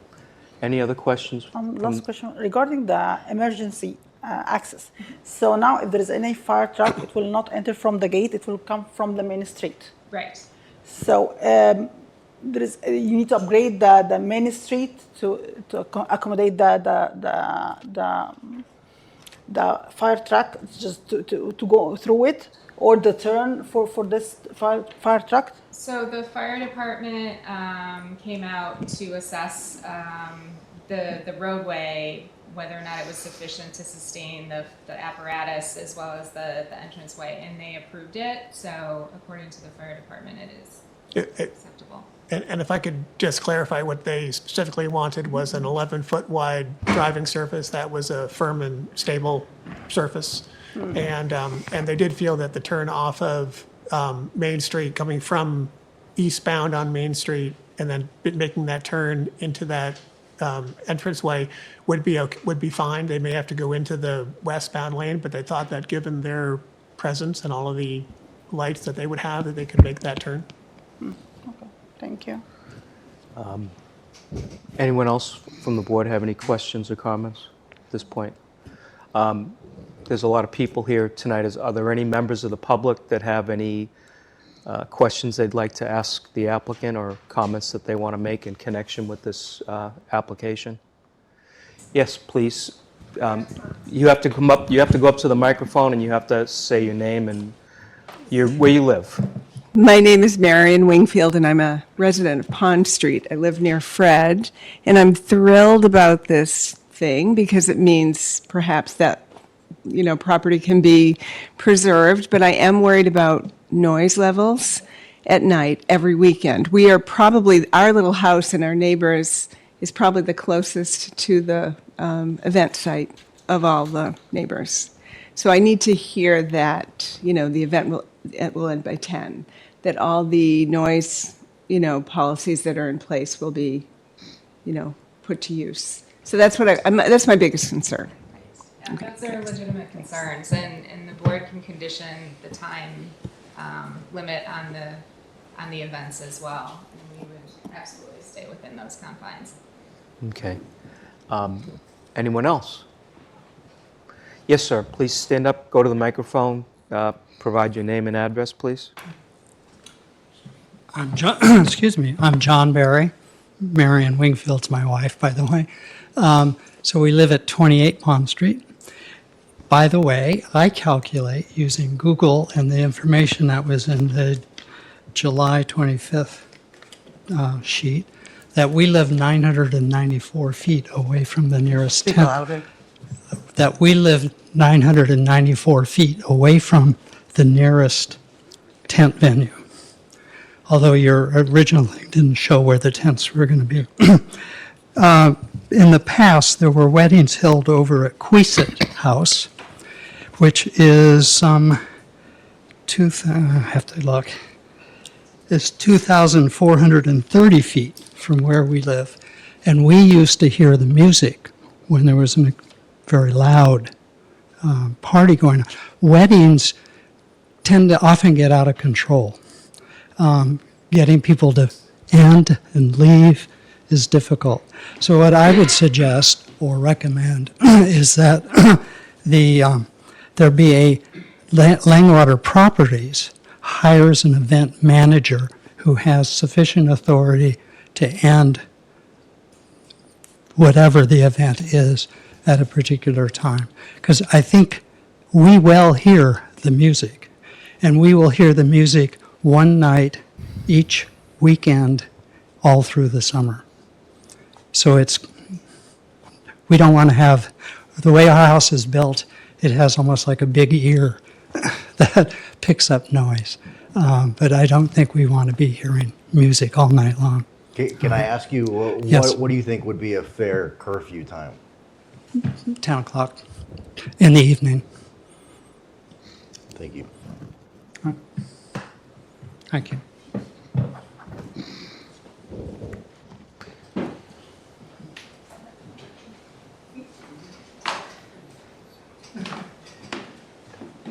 Any other questions?
Last question regarding the emergency access. So now if there is any fire truck, it will not enter from the gate, it will come from the main street.
Right.
So you need to upgrade the main street to accommodate the fire truck, just to go through it, or the turn for this fire truck.
So the fire department came out to assess the roadway, whether or not it was sufficient to sustain the apparatus as well as the entranceway, and they approved it. So according to the fire department, it is acceptable.
And if I could just clarify, what they specifically wanted was an 11-foot wide driving surface that was a firm and stable surface. And they did feel that the turn off of Main Street, coming from eastbound on Main Street, and then making that turn into that entranceway would be fine. They may have to go into the westbound lane, but they thought that given their presence and all of the lights that they would have, that they could make that turn.
Okay, thank you.
Anyone else from the board have any questions or comments at this point? There's a lot of people here tonight. Are there any members of the public that have any questions they'd like to ask the applicant or comments that they want to make in connection with this application? Yes, please. You have to come up. You have to go up to the microphone and you have to say your name and where you live.
My name is Marion Wingfield, and I'm a resident of Pond Street. I live near Fred, and I'm thrilled about this thing because it means perhaps that, property can be preserved, but I am worried about noise levels at night every weekend. We are probably, our little house and our neighbors is probably the closest to the event site of all the neighbors. So I need to hear that, the event will end by 10, that all the noise, policies that are in place will be, put to use. So that's that's my biggest concern.
Yeah, those are legitimate concerns, and the board can condition the time limit on the events as well. And we would absolutely stay within those confines.
Okay. Anyone else? Yes, sir. Please stand up, go to the microphone, provide your name and address, please.
I'm John, excuse me, I'm John Barry. Marion Wingfield's my wife, by the way. So we live at 28 Pond Street. By the way, I calculate using Google and the information that was in the July 25th sheet that we live 994 feet away from the nearest
Speak
tent.
louder.
That we live 994 feet away from the nearest tent venue. Although your original thing didn't show where the tents were going to be. In the past, there were weddings held over at Queesit House, which is I have to look, is 2,430 feet from where we live. And we used to hear the music when there was a very loud party going on. Weddings tend to often get out of control. Getting people to end and leave is difficult. So what I would suggest or recommend is that there be a Langwater Properties hires an event manager who has sufficient authority to end whatever the event is at a particular time. Because I think we will hear the music, and we will hear the music one night each weekend all through the summer. So we don't want to have, the way our house is built, it has almost like a big ear that picks up noise. But I don't think we want to be hearing music all night long.
Can I ask you,
Yes.
what do you think would be a fair curfew time?
10 o'clock in the evening.
Thank you.
Thank you.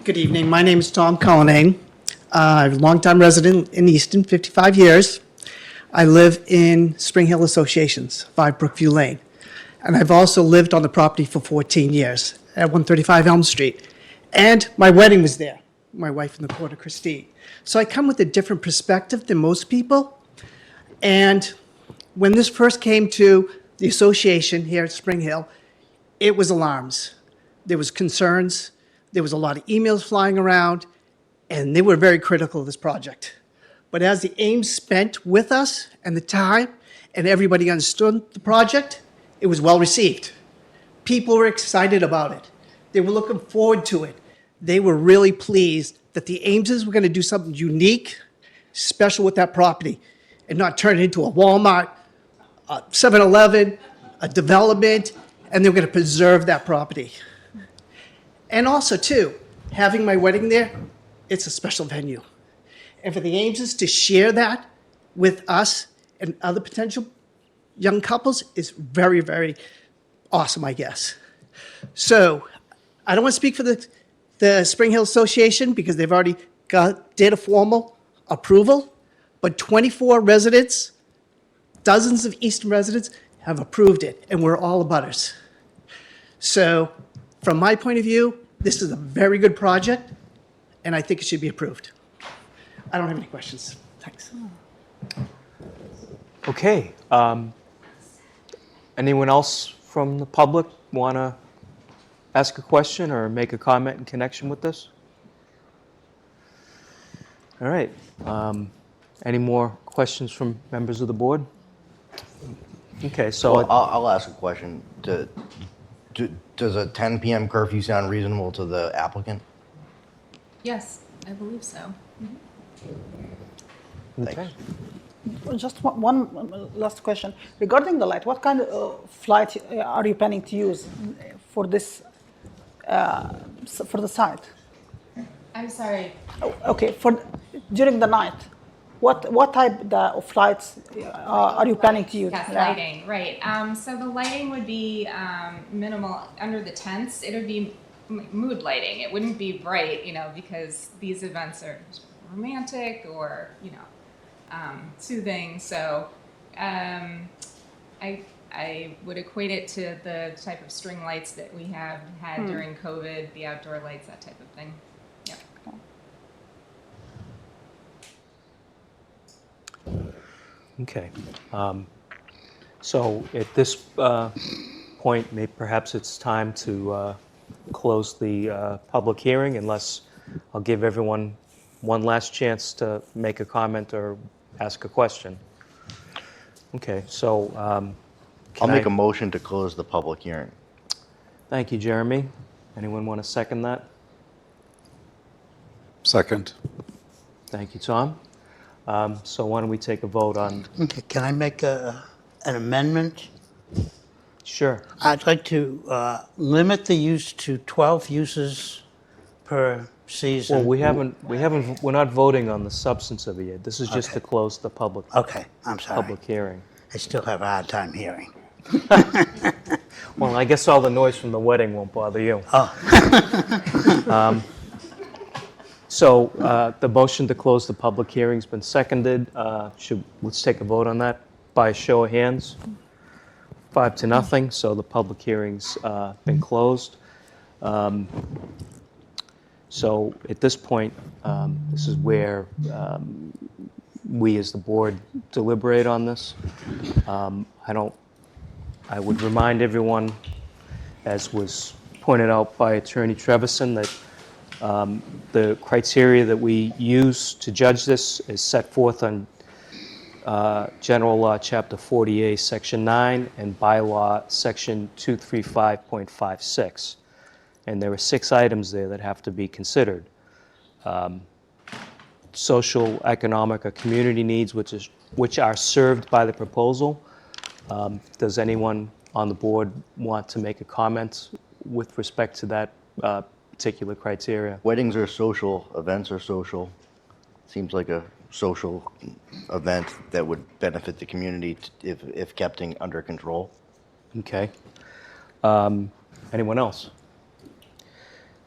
Good evening. My name is Tom Cullinane. I'm a longtime resident in Easton, 55 years. I live in Spring Hill Associations, 5 Brookview Lane. And I've also lived on the property for 14 years at 135 Elm Street. And my wedding was there, my wife in the court of Christine. So I come with a different perspective than most people. And when this first came to the association here at Spring Hill, it was alarms. There was concerns. There was a lot of emails flying around, and they were very critical of this project. But as the Ames spent with us and the time, and everybody understood the project, it was well received. People were excited about it. They were looking forward to it. They were really pleased that the Ameses were going to do something unique, special with that property, and not turn it into a Walmart, a 7-Eleven, a development, and they were going to preserve that property. And also, too, having my wedding there, it's a special venue. And for the Ameses to share that with us and other potential young couples is very, very awesome, I guess. So I don't want to speak for the Spring Hill Association because they've already did a formal approval, but 24 residents, dozens of Easton residents have approved it, and we're all abutters. So from my point of view, this is a very good project, and I think it should be approved. I don't have any questions. Thanks.
Okay. Anyone else from the public want to ask a question or make a comment in connection with this? All right. Any more questions from members of the board? Okay, so
Well, I'll ask a question. Does a 10 p.m. curfew sound reasonable to the applicant?
Yes, I believe so.
okay.
Just one last question. Regarding the light, what kind of flight are you planning to use for this, for the site?
I'm sorry.
Okay, during the night, what type of flights are you planning to use?
Yes,
Yeah.
lighting, right. So the lighting would be minimal under the tents. It would be mood lighting. It wouldn't be bright, because these events are romantic or, soothing. So I would equate it to the type of string lights that we have had during COVID, the outdoor lights, that type of thing. Yep.
Okay. So at this point, perhaps it's time to close the public hearing, unless I'll give everyone one last chance to make a comment or ask a question. Okay, so
I'll make a motion to close the public hearing.
Thank you, Jeremy. Anyone want to second that?
Second.
Thank you, Tom. So why don't we take a vote on?
Okay, can I make an amendment?
Sure.
I'd like to limit the use to 12 uses per season.
Well, we're not voting on the substance of it yet. This is just to close the public
Okay, I'm sorry.
hearing.
I still have a hard time hearing.
Well, I guess all the noise from the wedding won't bother you. So the motion to close the public hearing's been seconded. Let's take a vote on that by a show of hands. 5-0, so the public hearing's been closed. So at this point, this is where we as the board deliberate on this. I would remind everyone, as was pointed out by Attorney Trevisan, that the criteria that we use to judge this is set forth on General Law, Chapter 40A, Section 9, and Bylaw, Section 235.56. And there are 6 items there that have to be considered. Social, economic, or community needs, which are served by the proposal. Does anyone on the board want to make a comment with respect to that particular criteria?
Weddings are social, events are social. Seems like a social event that would benefit the community if kept under control.
Okay. Anyone else?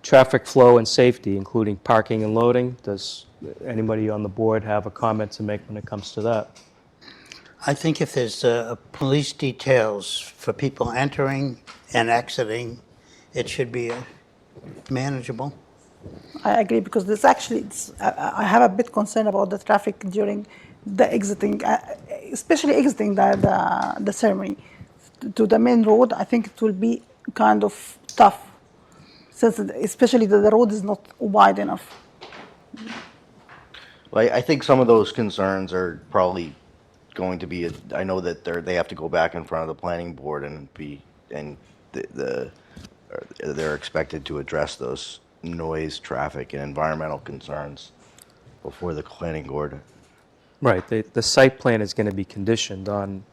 Traffic flow and safety, including parking and loading. Does anybody on the board have a comment to make when it comes to that?
I think if there's police details for people entering and exiting, it should be manageable.
I agree, because this actually, I have a bit concern about the traffic during the exiting, especially exiting the ceremony to the main road. I think it will be kind of tough, since especially the road is not wide enough.
Well, I think some of those concerns are probably going to be. I know that they have to go back in front of the planning board and they're expected to address those noise, traffic, and environmental concerns before the planning board.
Right. The site plan is going to be conditioned on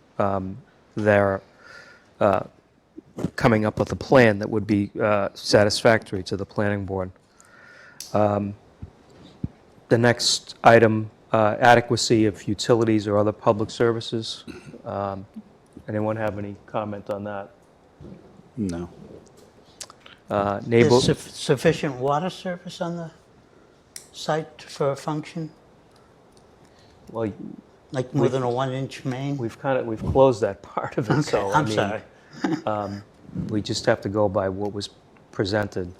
their coming up with a plan that would be satisfactory to the planning board. The next item, adequacy of utilities or other public services. Anyone have any comment on that?
No.
Neighbor,
Is sufficient water service on the site for a function?
well,
Like more than a 1-inch main?
we've closed that part of it.
Okay,
So
I'm sorry.
We just have to go by what was presented.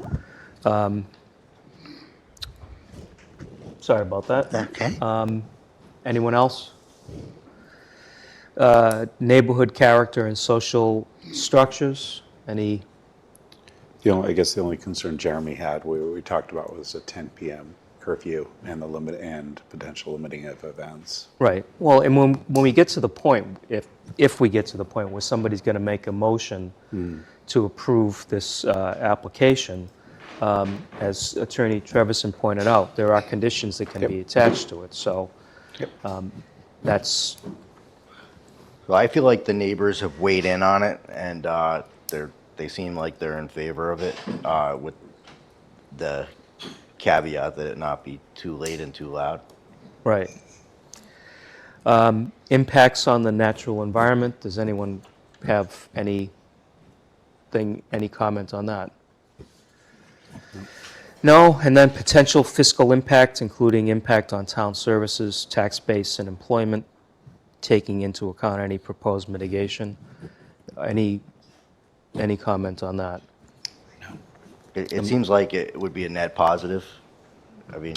Sorry about that.
Okay.
Anyone else? Neighborhood character and social structures. Any?
I guess the only concern Jeremy had, we talked about, was a 10 p.m. curfew and the limit and potential limiting of events.
Right. Well, and when we get to the point, if we get to the point where somebody's going to make a motion to approve this application, as Attorney Trevisan pointed out, there are conditions that can be attached to it. So that's.
So I feel like the neighbors have weighed in on it, and they seem like they're in favor of it, with the caveat that it not be too late and too loud.
Right. Impacts on the natural environment. Does anyone have any comment on that? No. And then potential fiscal impact, including impact on town services, tax base, and employment, taking into account any proposed mitigation. Any comment on that?
It seems like it would be a net positive. I mean,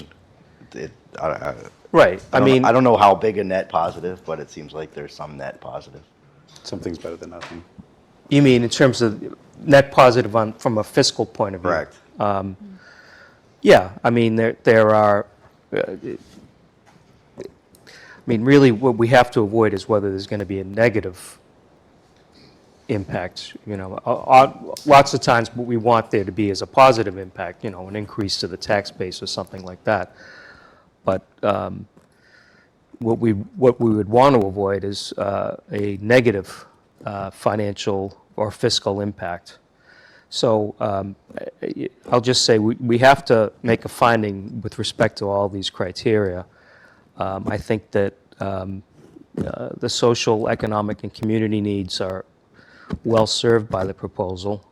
Right. I
don't know how big a net positive, but it seems like there's some net positive.
Something's better than nothing.
You mean in terms of net positive from a fiscal point of view?
Correct.
Yeah. I mean, there are. Really, what we have to avoid is whether there's going to be a negative impact. Lots of times what we want there to be is a positive impact, an increase to the tax base or something like that. But what we would want to avoid is a negative financial or fiscal impact. So I'll just say we have to make a finding with respect to all these criteria. I think that the social, economic, and community needs are well served by the proposal.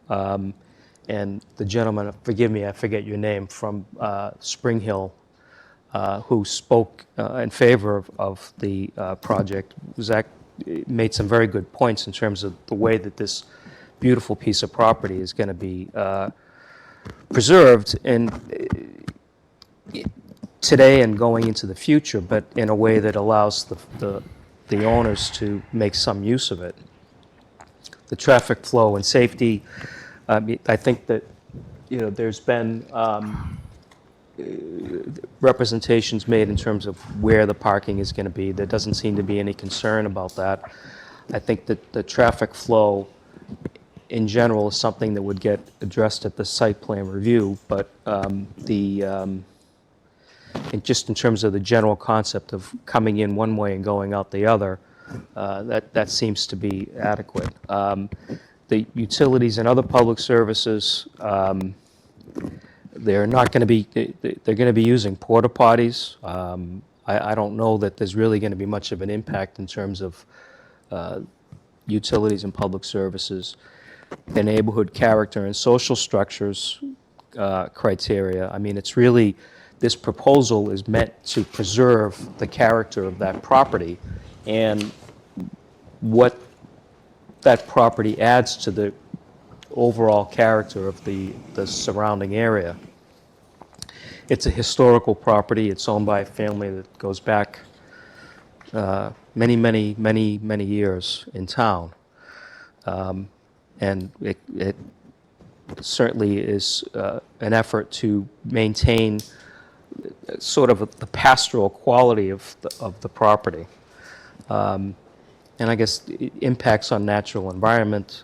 And the gentleman, forgive me, I forget your name, from Spring Hill, who spoke in favor of the project, made some very good points in terms of the way that this beautiful piece of property is going to be preserved today and going into the future, but in a way that allows the owners to make some use of it. The traffic flow and safety, I think that, there's been representations made in terms of where the parking is going to be. There doesn't seem to be any concern about that. I think that the traffic flow in general is something that would get addressed at the site plan review, but and just in terms of the general concept of coming in one way and going out the other, that seems to be adequate. The utilities and other public services, they're not going to be, they're going to be using porta potties. I don't know that there's really going to be much of an impact in terms of utilities and public services. The neighborhood character and social structures criteria, I mean, it's really, this proposal is meant to preserve the character of that property and what that property adds to the overall character of the surrounding area. It's a historical property. It's owned by a family that goes back many years in town. And it certainly is an effort to maintain sort of the pastoral quality of the property. And I guess impacts on natural environment,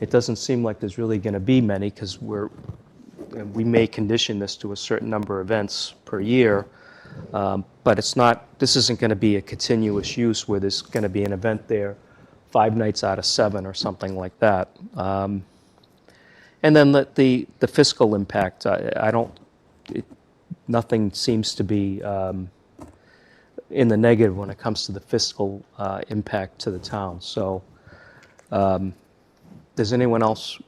it doesn't seem like there's really going to be many, because we may condition this to a certain number of events per year, but this isn't going to be a continuous use where there's going to be an event there 5 nights out of 7 or something like that. And then the fiscal impact, nothing seems to be in the negative when it comes to the fiscal impact to the town. So does anyone else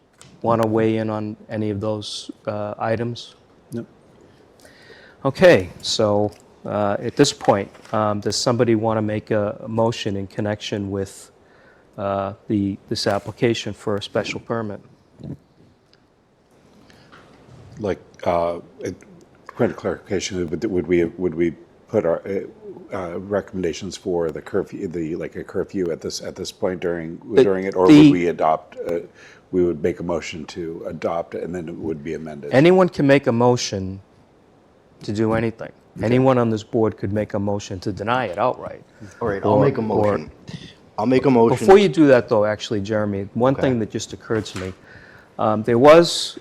want to weigh in on any of those items?
No.
Okay, so at this point, does somebody want to make a motion in connection with this application for a special permit?
Like, point of clarification, would we put our recommendations for the curfew, like a curfew at this point during it, or would we adopt? We would make a motion to adopt it, and then it would be amended.
Anyone can make a motion to do anything. Okay. Anyone on this board could make a motion to deny it outright.
All right, I'll make a motion. I'll make a motion.
Before you do that, though, actually, Jeremy, one thing that just occurred to me. There was,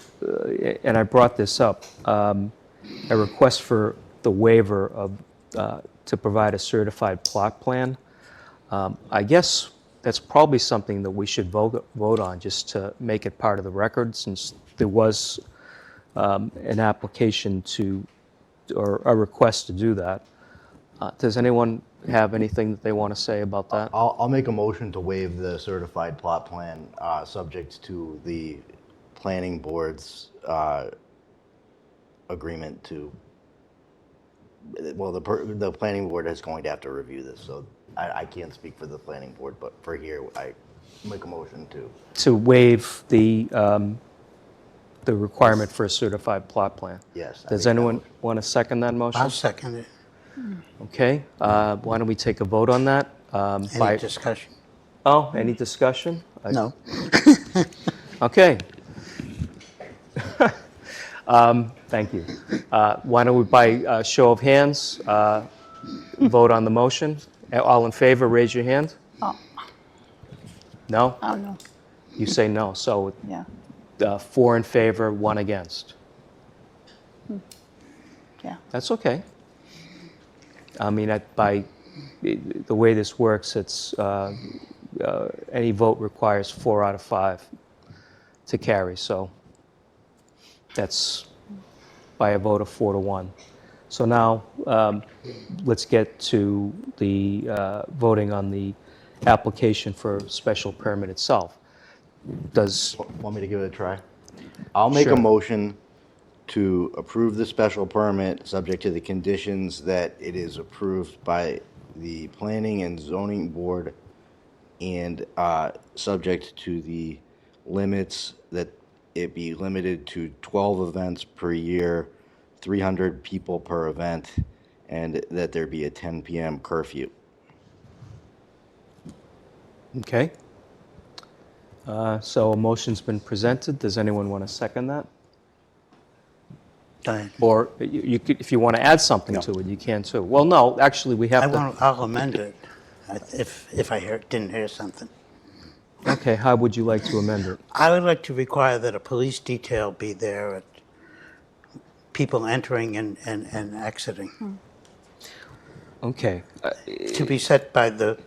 and I brought this up, a request for the waiver of to provide a certified plot plan. I guess that's probably something that we should vote on, just to make it part of the record, since there was an application or a request to do that. Does anyone have anything that they want to say about that?
I'll make a motion to waive the certified plot plan, subject to the planning board's agreement to. Well, the planning board is going to have to review this, so I can't speak for the planning board, but for here, I make a motion
to waive the requirement for a certified plot plan.
Yes.
Does anyone want to second that motion?
I'll second it.
Okay. Why don't we take a vote on that?
Any discussion?
Oh, any discussion?
No.
Okay. Thank you. Why don't we, by show of hands, vote on the motion? All in favor, raise your hand.
Oh.
No?
Oh, no.
You say no, so
Yeah.
4 in favor, 1 against.
Yeah.
That's okay. I mean, by the way this works, it's any vote requires 4 out of 5 to carry, so that's by a vote of 4 to 1. So now let's get to the voting on the application for special permit itself. does,
Want me to give it a try? I'll make a
Sure.
motion to approve the special permit, subject to the conditions that it is approved by the Planning and Zoning Board and subject to the limits that it be limited to 12 events per year, 300 people per event, and that there be a 10 p.m. curfew.
okay. So a motion's been presented. Does anyone want to second that?
Diane.
Or you could, if you want to add something to it, you can too. Well, no, actually, we have to.
I'll amend it if I didn't hear something.
Okay, how would you like to amend it?
I would like to require that a police detail be there at people entering and exiting,
Okay,
to be set by the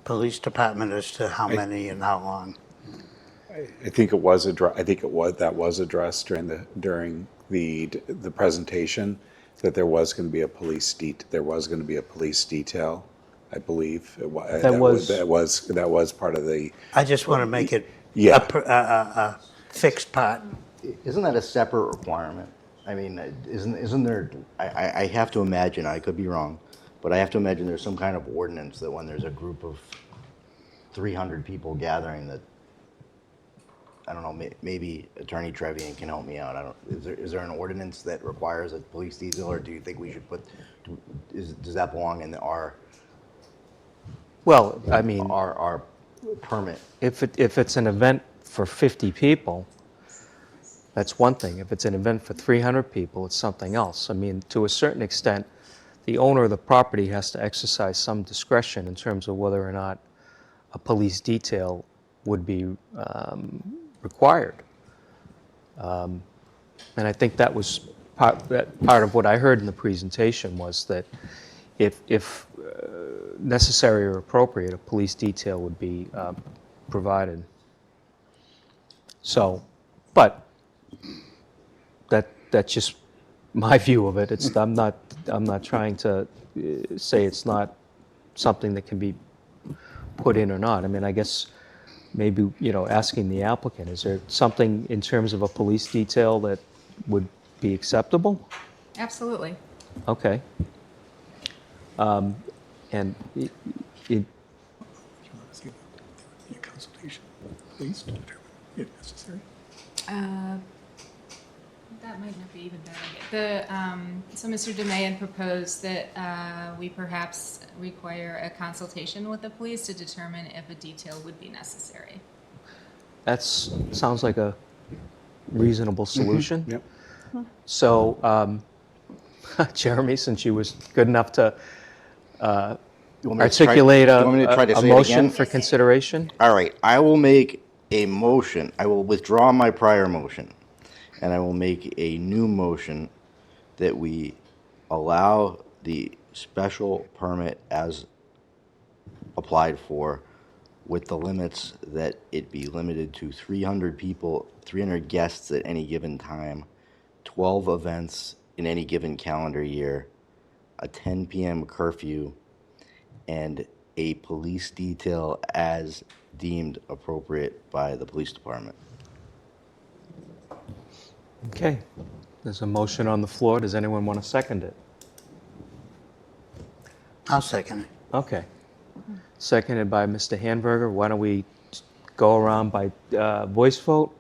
police department as to how many and how long.
I think it was that was addressed during the presentation, that there was going to be a police detail, I believe. That was part of the.
I just want to make it
Yeah.
a fixed part.
Isn't that a separate requirement? I mean, isn't there, I have to imagine, I could be wrong, but I have to imagine there's some kind of ordinance that when there's a group of 300 people gathering that, I don't know, maybe Attorney Trevian can help me out. Is there an ordinance that requires a police detail, or do you think we should does that belong in our
well, I mean,
our permit?
if it's an event for 50 people, that's one thing. If it's an event for 300 people, it's something else. I mean, to a certain extent, the owner of the property has to exercise some discretion in terms of whether or not a police detail would be required. And I think that was part of what I heard in the presentation was that if necessary or appropriate, a police detail would be provided. So, but that's just my view of it. I'm not trying to say it's not something that can be put in or not. I mean, I guess maybe, asking the applicant, is there something in terms of a police detail that would be acceptable?
Absolutely.
Okay. And
Consultation, please, to determine if necessary.
That might not be even better. So Mr. DeMay proposed that we perhaps require a consultation with the police to determine if a detail would be necessary.
that sounds like a reasonable solution.
Yep.
So, Jeremy, since you was good enough to
You want me to try-
articulate
you want me to try to
a
say it
motion
again?
for consideration?
All right, I will make a motion. I will withdraw my prior motion, and I will make a new motion that we allow the special permit as applied for, with the limits that it be limited to 300 people, 300 guests at any given time, 12 events in any given calendar year, a 10 p.m. curfew, and a police detail as deemed appropriate by the police department.
Okay. There's a motion on the floor. Does anyone want to second it?
I'll second it.
Okay. Seconded by Mr. Hanberger. Why don't we go around by voice vote?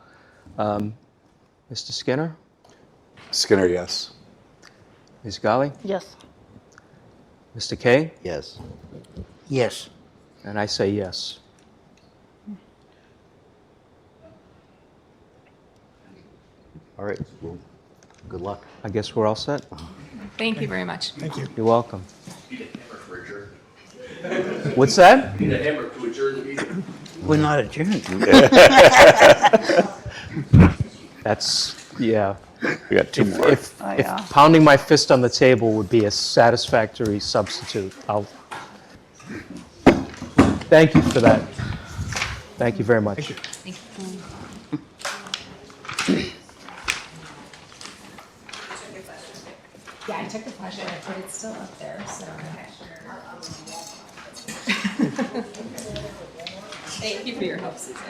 Mr. Skinner?
Skinner, yes.
Ms. Gali?
Yes.
Mr. Kay?
Yes.
Yes.
And I say yes.
All right. Well, good luck.
I guess we're all set?
Thank you very much.
Thank you.
You're welcome. What's that?
We're not adjourned.
That's, yeah.
We got two more.
If pounding my fist on the table would be a satisfactory substitute, thank you for that. Thank you very much.
Thank you. Yeah, I took the pleasure, but it's still up there, so. Thank you for your help, Susan.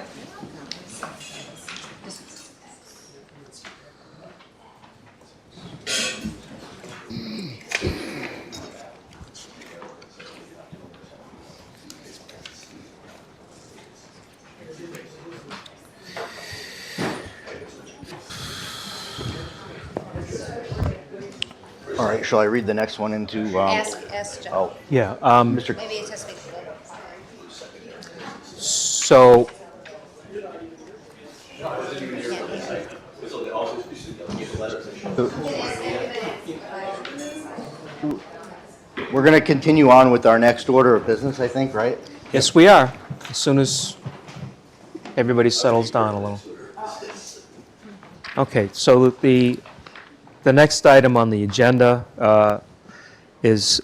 All right, shall I read the next one into?
Ask John.
Oh,
Yeah,
Mr.
Maybe it has to be.
so,
We're going to continue on with our next order of business, I think, right?
yes, we are, as soon as everybody settles down a little. Okay, so the next item on the agenda is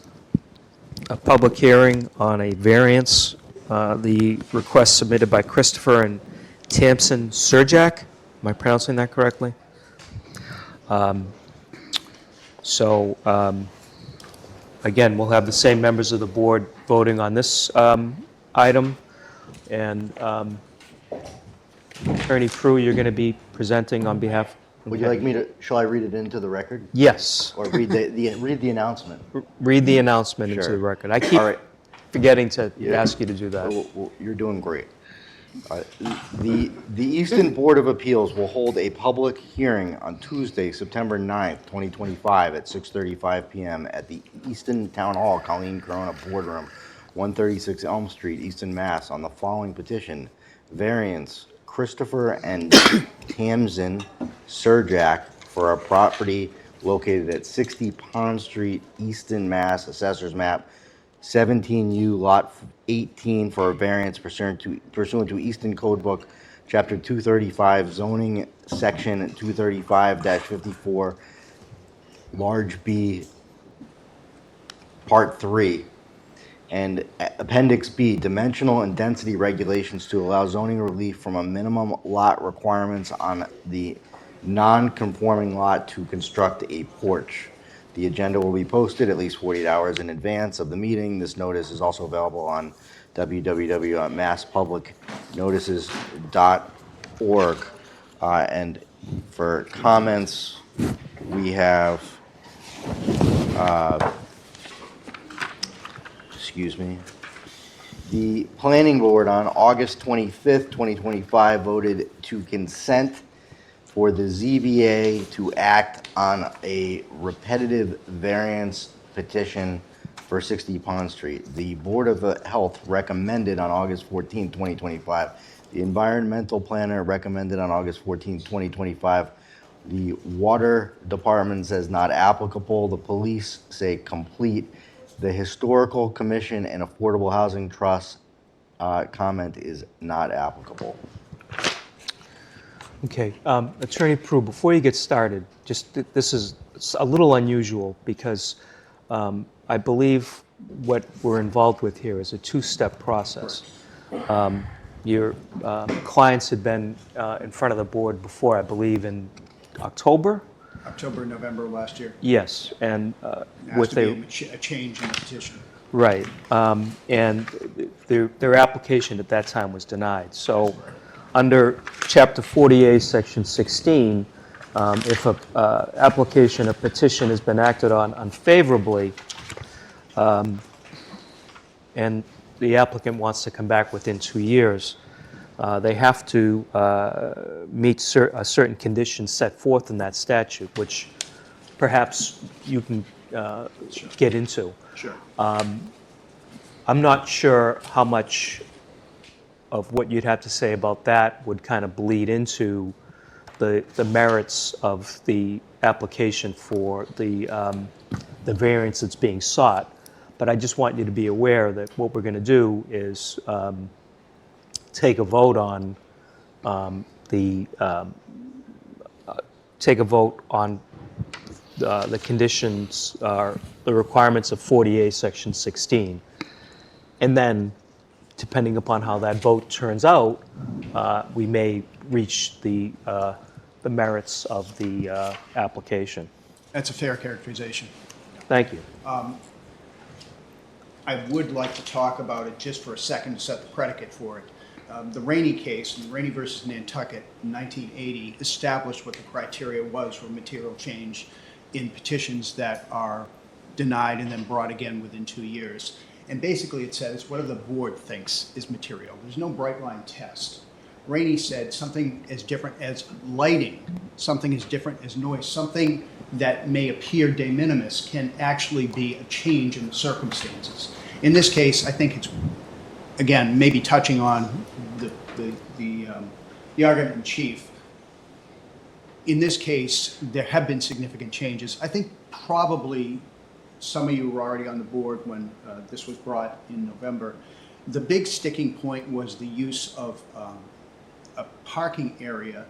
a public hearing on a variance, the request submitted by Christopher and Tamsin Surjak. Am I pronouncing that correctly? Again, we'll have the same members of the board voting on this item. And Attorney Prue, you're going to be presenting on behalf.
Would you like me to, shall I read it into the record?
Yes.
Or read read the announcement?
Read the announcement into
Sure.
the record. I keep
All right.
forgetting to
Yeah.
ask you to do that.
Well, you're doing great. The Easton Board of Appeals will hold a public hearing on Tuesday, September 9th, 2025 at 6:35 PM at the Easton Town Hall, Colleen Corona Boardroom, 136 Elm Street, Easton, Mass. On the following petition: variance Christopher and Tamsin Surjak for a property located at 60 Pond Street, Easton, Mass. Assessor's map 17U, Lot 18, for a variance pursuant to Easton Code Book, Chapter 235, zoning section 235-54, large B, Part 3, and Appendix B, dimensional and density regulations to allow zoning relief from a minimum lot requirements on the non-conforming lot to construct a porch. The agenda will be posted at least 48 hours in advance of the meeting. This notice is also available on www.masspublicnotices.org. And for comments, we have, the planning board on August 25th, 2025 voted to consent for the ZBA to act on a repetitive variance petition for 60 Pond Street. The Board of Health recommended on August 14, 2025. The environmental planner recommended on August 14, 2025. The water department says not applicable. The police say complete. The Historical Commission and Affordable Housing Trust comment is not applicable.
Okay, Attorney Prue, before you get started, this is a little unusual because I believe what we're involved with here is a two-step process. Your clients had been in front of the board before, I believe, in October?
October, November last year.
Yes, and
There
with
has to be a change in the petition.
right, and their application at that time was denied. So under Chapter 40A, Section 16, if a application, a petition has been acted on unfavorably, and the applicant wants to come back within 2 years, they have to meet certain conditions set forth in that statute, which perhaps you can get into.
Sure.
I'm not sure how much of what you'd have to say about that would kind of bleed into the merits of the application for the variance that's being sought. But I just want you to be aware that what we're going to do is take a vote on the conditions, the requirements of 40A Section 16, and then, depending upon how that vote turns out, we may reach the merits of the application.
That's a fair characterization.
Thank you.
I would like to talk about it just for a second to set the predicate for it. The Rainey case, Rainey versus Nantucket in 1980, established what the criteria was for material change in petitions that are denied and then brought again within 2 years. And basically it says whatever the board thinks is material. There's no bright line test. Rainey said something as different as lighting, something as different as noise, something that may appear de minimis can actually be a change in the circumstances. In this case, I think it's, again, maybe touching on the argument in chief. In this case, there have been significant changes. I think probably some of you were already on the board when this was brought in November. The big sticking point was the use of a parking area,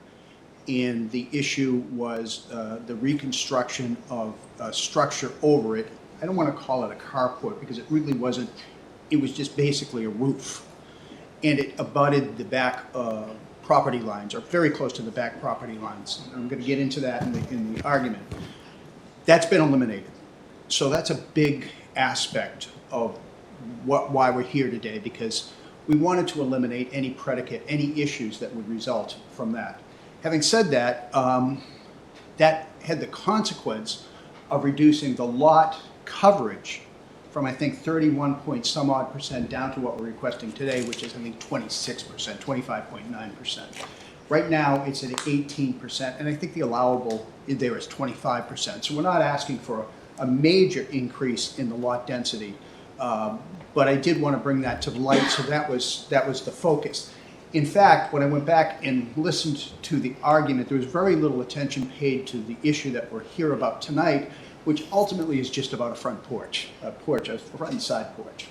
and the issue was the reconstruction of a structure over it. I don't want to call it a carport because it really wasn't. It was just basically a roof, and it abutted the back property lines, or very close to the back property lines. I'm going to get into that in the argument. That's been eliminated. So that's a big aspect of why we're here today, because we wanted to eliminate any predicate, any issues that would result from that. Having said that, that had the consequence of reducing the lot coverage from, I think, 31 point some odd percent down to what we're requesting today, which is, I think, 26%, 25.9%. Right now, it's at 18%, and I think the allowable there is 25%. So we're not asking for a major increase in the lot density, but I did want to bring that to light, so that was the focus. In fact, when I went back and listened to the argument, there was very little attention paid to the issue that we're here about tonight, which ultimately is just about a front porch, a front and side porch.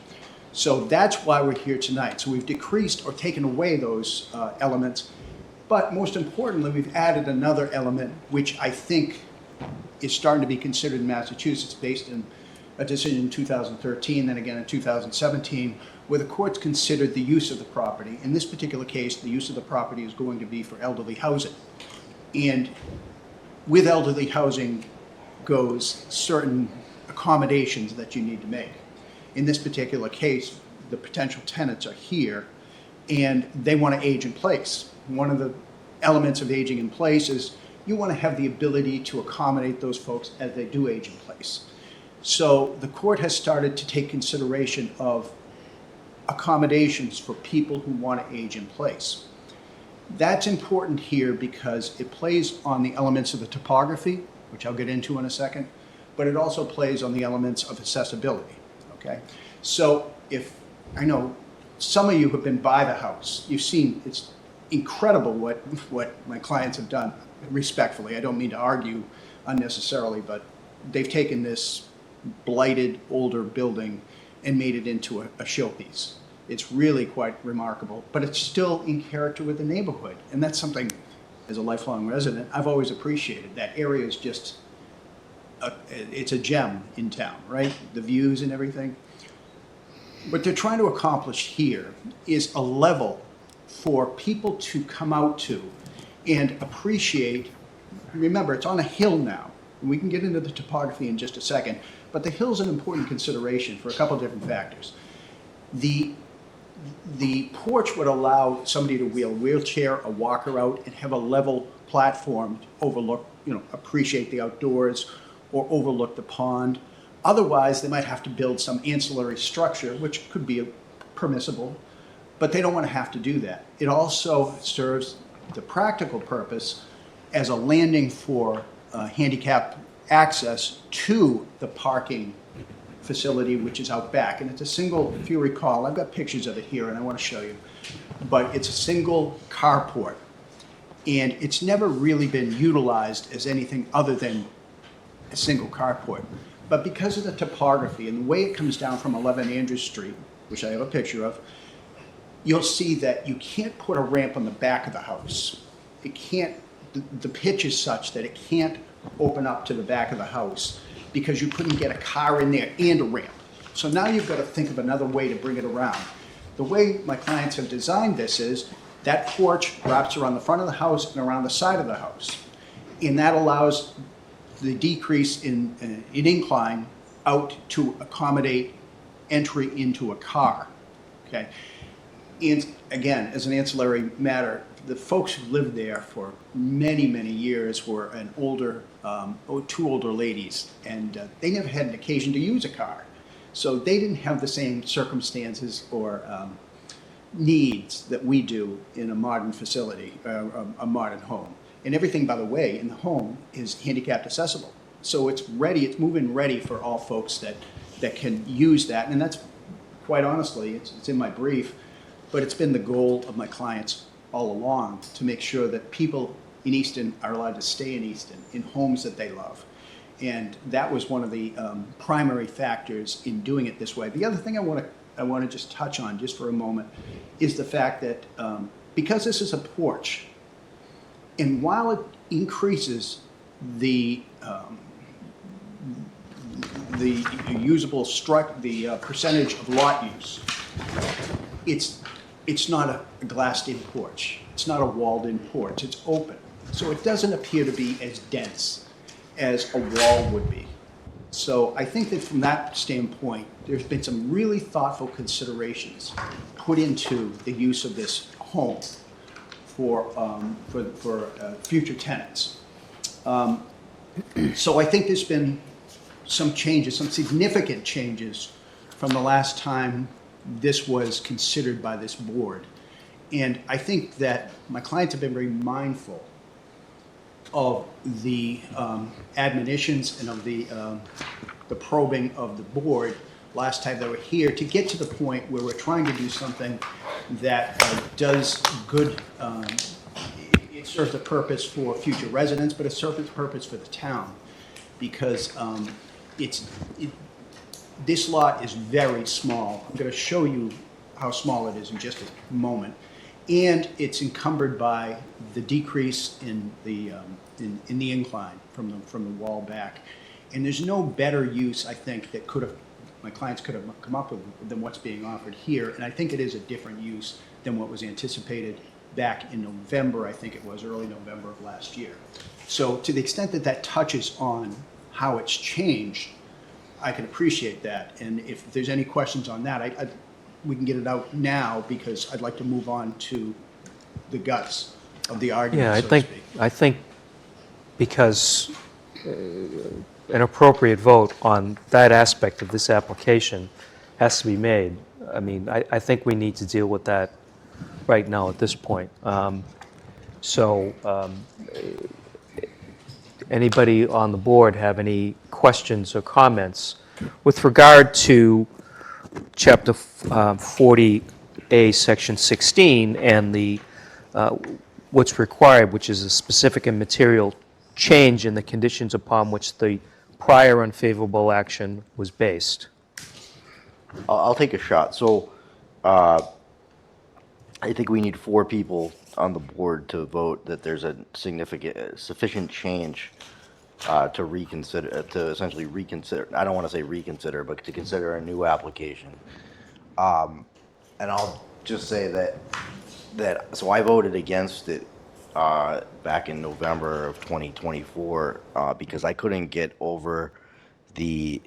So that's why we're here tonight. So we've decreased or taken away those elements, but most importantly, we've added another element, which I think is starting to be considered in Massachusetts based on a decision in 2013, then again in 2017, where the courts considered the use of the property. In this particular case, the use of the property is going to be for elderly housing. And with elderly housing goes certain accommodations that you need to make. In this particular case, the potential tenants are here and they want to age in place. One of the elements of aging in place is you want to have the ability to accommodate those folks as they do age in place. So the court has started to take consideration of accommodations for people who want to age in place. That's important here because it plays on the elements of the topography, which I'll get into in a second, but it also plays on the elements of accessibility, okay? So if, I know some of you have been by the house, you've seen, it's incredible what my clients have done, respectfully. I don't mean to argue unnecessarily, but they've taken this blighted older building and made it into a showpiece. It's really quite remarkable, but it's still in character with the neighborhood. And that's something, as a lifelong resident, I've always appreciated. That area is just, it's a gem in town, right? The views and everything. What they're trying to accomplish here is a level for people to come out to and appreciate. Remember, it's on a hill now. We can get into the topography in just a second, but the hill's an important consideration for a couple different factors. The porch would allow somebody to wheel a wheelchair, a walker out, and have a level platform to overlook, appreciate the outdoors or overlook the pond. Otherwise, they might have to build some ancillary structure, which could be permissible, but they don't want to have to do that. It also serves the practical purpose as a landing for handicap access to the parking facility, which is out back. And it's a single, if you recall, I've got pictures of it here and I want to show you, but it's a single carport. And it's never really been utilized as anything other than a single carport. But because of the topography and the way it comes down from 11 Andrews Street, which I have a picture of, you'll see that you can't put a ramp on the back of the house. It can't, the pitch is such that it can't open up to the back of the house because you couldn't get a car in there and a ramp. So now you've got to think of another way to bring it around. The way my clients have designed this is that porch wraps around the front of the house and around the side of the house. And that allows the decrease in incline out to accommodate entry into a car, okay? And again, as an ancillary matter, the folks who lived there for many, many years were two older ladies, and they never had an occasion to use a car. So they didn't have the same circumstances or needs that we do in a modern facility, a modern home. And everything, by the way, in the home is handicapped accessible. So it's ready, it's move-in ready for all folks that can use that. And that's, quite honestly, it's in my brief, but it's been the goal of my clients all along to make sure that people in Easton are allowed to stay in Easton, in homes that they love. And that was one of the primary factors in doing it this way. The other thing I want to just touch on just for a moment is the fact that because this is a porch, and while it increases the usable the percentage of lot use, it's not a glassed-in porch. It's not a walled-in porch. It's open, so it doesn't appear to be as dense as a wall would be. So I think that from that standpoint, there's been some really thoughtful considerations put into the use of this home for future tenants. So I think there's been some changes, some significant changes from the last time this was considered by this board. And I think that my clients have been very mindful of the admonitions and of the probing of the board last time they were here to get to the point where we're trying to do something that does good. It serves a purpose for future residents, but it serves a purpose for the town, because this lot is very small. I'm going to show you how small it is in just a moment. And it's encumbered by the decrease in the incline from the wall back. And there's no better use, I think, that my clients could have come up with than what's being offered here. And I think it is a different use than what was anticipated back in November, I think it was, early November of last year. So to the extent that that touches on how it's changed, I can appreciate that. And if there's any questions on that, we can get it out now, because I'd like to move on to the guts of the argument,
Yeah,
so to speak.
I think because an appropriate vote on that aspect of this application has to be made. I mean, I think we need to deal with that right now at this point. Anybody on the board have any questions or comments with regard to Chapter 40A, Section 16, and the what's required, which is a specific and material change in the conditions upon which the prior unfavorable action was based?
I'll take a shot. So I think we need 4 people on the board to vote that there's a sufficient change to reconsider, to essentially reconsider. I don't want to say reconsider, but to consider a new application. And I'll just say that so I voted against it back in November of 2024 because I couldn't get over the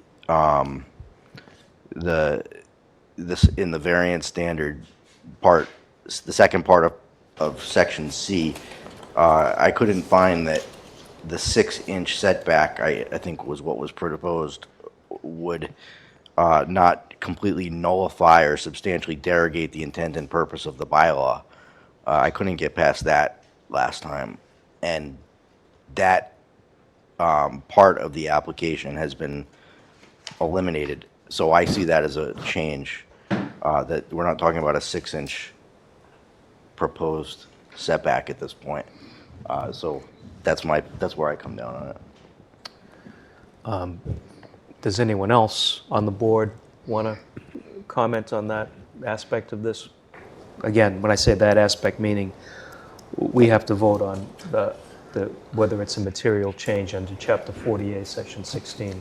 in the variance standard part, the second part of section C, I couldn't find that the 6-inch setback, I think was what was proposed, would not completely nullify or substantially derogate the intent and purpose of the bylaw. I couldn't get past that last time, and that part of the application has been eliminated. So I see that as a change, that we're not talking about a 6-inch proposed setback at this point. So that's where I come down on it.
Does anyone else on the board want to comment on that aspect of this? Again, when I say that aspect, meaning we have to vote on whether it's a material change under Chapter 48, Section 16.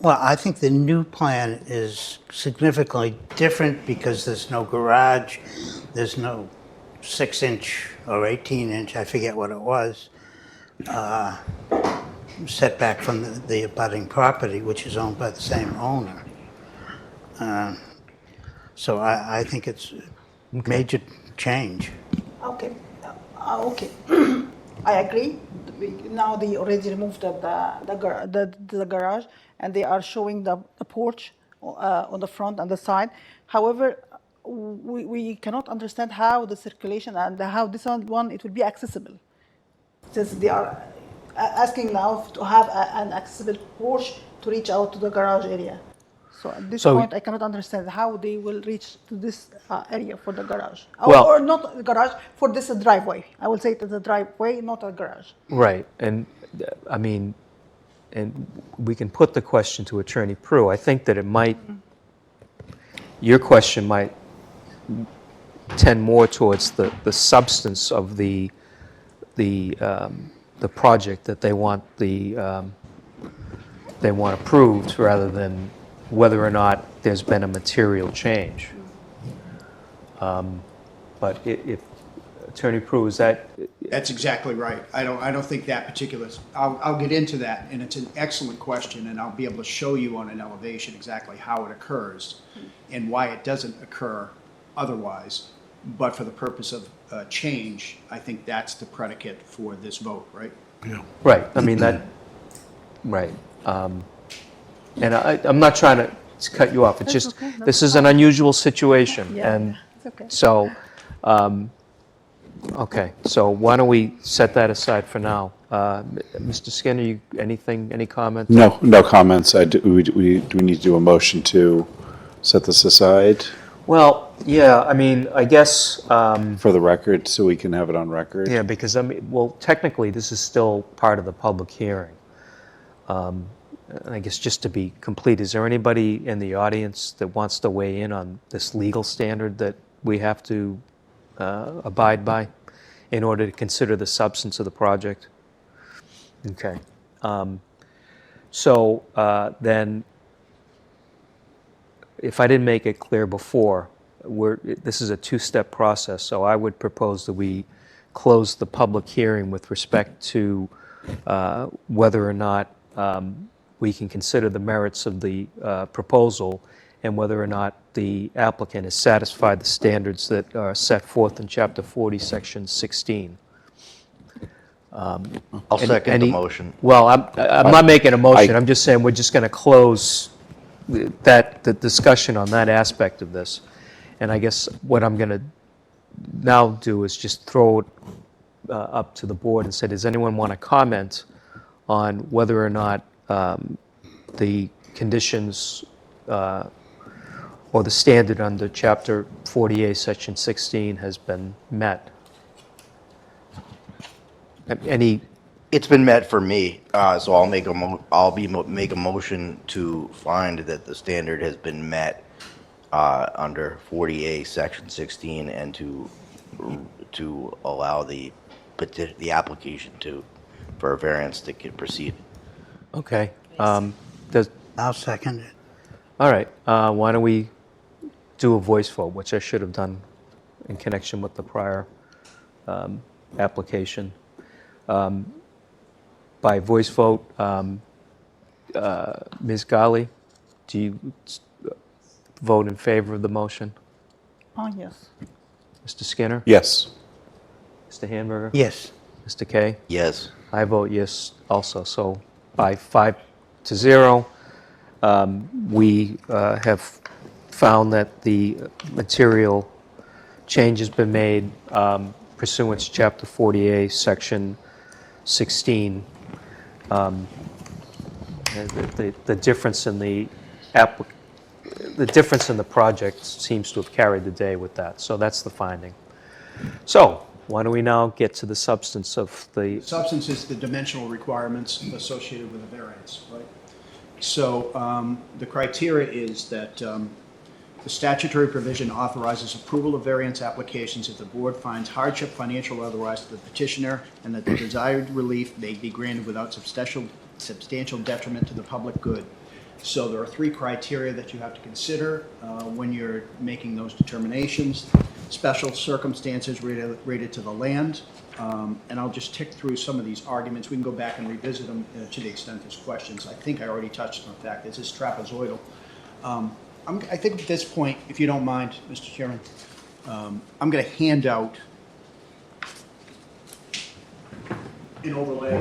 Well, I think the new plan is significantly different because there's no garage, there's no 6-inch or 18-inch, I forget what it was, setback from the abutting property, which is owned by the same owner. So I think it's major change.
Okay, okay. I agree. Now they already removed the garage, and they are showing the porch on the front and the side. However, we cannot understand how the circulation and how this one it will be accessible. Since they are asking now to have an accessible porch to reach out to the garage area. So at this
So-
point, I cannot understand how they will reach to this area for the garage.
Well-
Or not a garage, for this driveway. I will say it is a driveway, not a garage.
Right, and I mean, and we can put the question to Attorney Prue. I think that it might, your question might tend more towards the substance of the project that they want approved, rather than whether or not there's been a material change. But if Attorney Prue, is that?
That's exactly right. I don't think that particular, I'll get into that, and it's an excellent question, and I'll be able to show you on an elevation exactly how it occurs and why it doesn't occur otherwise. But for the purpose of change, I think that's the predicate for this vote, right?
Right, I mean, that, right. And I'm not trying to cut you off, it's
That's
just,
okay, that's
this is an unusual situation.
Yeah,
And
it's okay.
so, okay, so why don't we set that aside for now? Mr. Skinner, any comments?
No comments. Do we need to do a motion to set this aside
Well, yeah, I mean, I guess,
for the record, so we can have it on record?
yeah, because I mean, well, technically, this is still part of the public hearing. And I guess just to be complete, is there anybody in the audience that wants to weigh in on this legal standard that we have to abide by in order to consider the substance of the project? Okay. So then, if I didn't make it clear before, this is a two-step process, so I would propose that we close the public hearing with respect to whether or not we can consider the merits of the proposal, and whether or not the applicant has satisfied the standards that are set forth in Chapter 40, Section 16.
I'll second the motion.
Well, I'm not making a motion, I'm just saying we're just going to close the discussion on that aspect of this. And I guess what I'm going to now do is just throw it up to the board and say, does anyone want to comment on whether or not the conditions or the standard under Chapter 48, Section 16 has been met? Any?
It's been met for me, so I'll make a motion to find that the standard has been met under 40A Section 16, and to allow the application for a variance to proceed.
Okay.
I'll second it.
All right. Why don't we do a voice vote, which I should have done in connection with the prior application. By voice vote, Ms. Ghali, do you vote in favor of the motion?
Oh, yes.
Mr. Skinner?
Yes.
Mr. Hamburger?
Yes.
Mr. Kay?
Yes.
I vote yes also. So by 5-0, we have found that the material change has been made pursuant to Chapter 48, Section 16. The difference in the difference in the project seems to have carried the day with that. So that's the finding. So why don't we now get to the substance of the...
Substance is the dimensional requirements associated with a variance, right? So the criteria is that the statutory provision authorizes approval of variance applications if the board finds hardship, financial or otherwise, to the petitioner, and that the desired relief may be granted without substantial detriment to the public good. So there are three criteria that you have to consider when you're making those determinations. Special circumstances related to the land, and I'll just tick through some of these arguments. We can go back and revisit them to the extent there's questions. I think I already touched on the fact this is trapezoidal. I think at this point, if you don't mind, Mr. Chairman, I'm going to hand out an overlay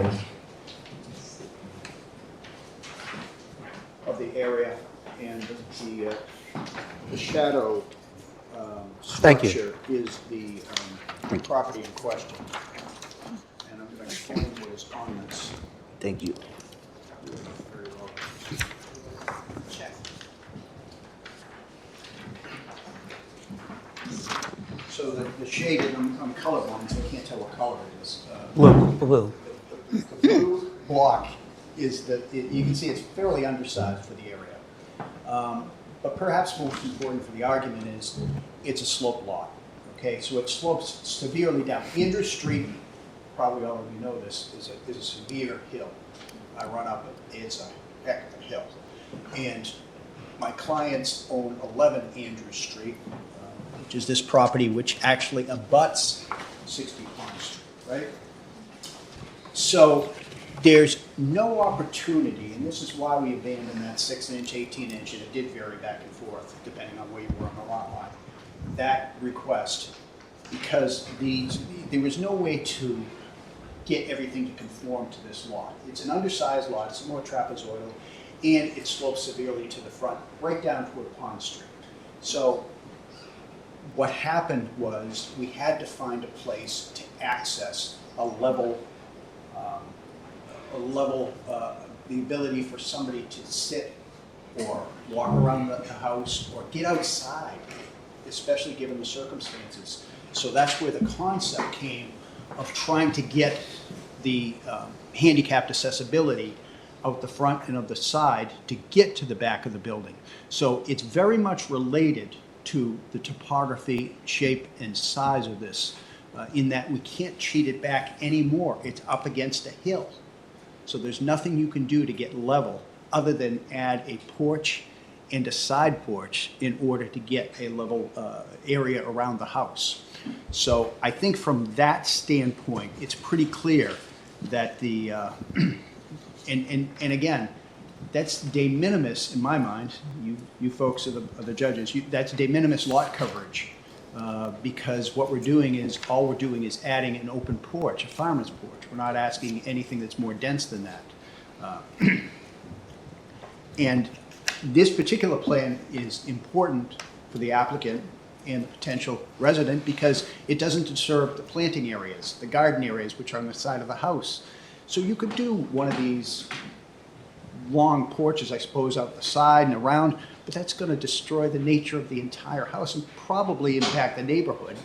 of the area and the shadow
Thank you.
structure is the property in question. And I'm going to explain what is on this.
Thank you.
Very well. So the shade, I'm colorblind, so I can't tell what color it is.
Blue.
The blue block is you can see it's fairly undersized for the area. But perhaps most important for the argument is it's a slope lot. Okay, so it slopes severely down. Andrews Street, probably all of you know this, is a severe hill. I run up it, it's a heck of a hill. And my clients own 11 Andrews Street, which is this property which actually abuts 60 Pond Street, right? So there's no opportunity, and this is why we abandoned that 6-inch, 18-inch, and it did vary back and forth depending on where you were on the lot line, that request, because there was no way to get everything to conform to this lot. It's an undersized lot, it's more trapezoidal, and it slopes severely to the front, right down toward Pond Street. So what happened was we had to find a place to access the ability for somebody to sit or walk around the house or get outside, especially given the circumstances. So that's where the concept came of trying to get the handicapped accessibility out the front and of the side to get to the back of the building. So it's very much related to the topography, shape, and size of this, in that we can't cheat it back anymore. It's up against a hill. So there's nothing you can do to get level other than add a porch and a side porch in order to get a level area around the house. So I think from that standpoint, it's pretty clear that the, and again, that's de minimis in my mind. You folks are the judges. That's de minimis lot coverage, because what we're doing is, all we're doing is adding an open porch, a farmer's porch. We're not asking anything that's more dense than that. And this particular plan is important for the applicant and the potential resident because it doesn't disturb the planting areas, the garden areas, which are on the side of the house. So you could do one of these long porches, I suppose, out the side and around, but that's going to destroy the nature of the entire house and probably impact the neighborhood.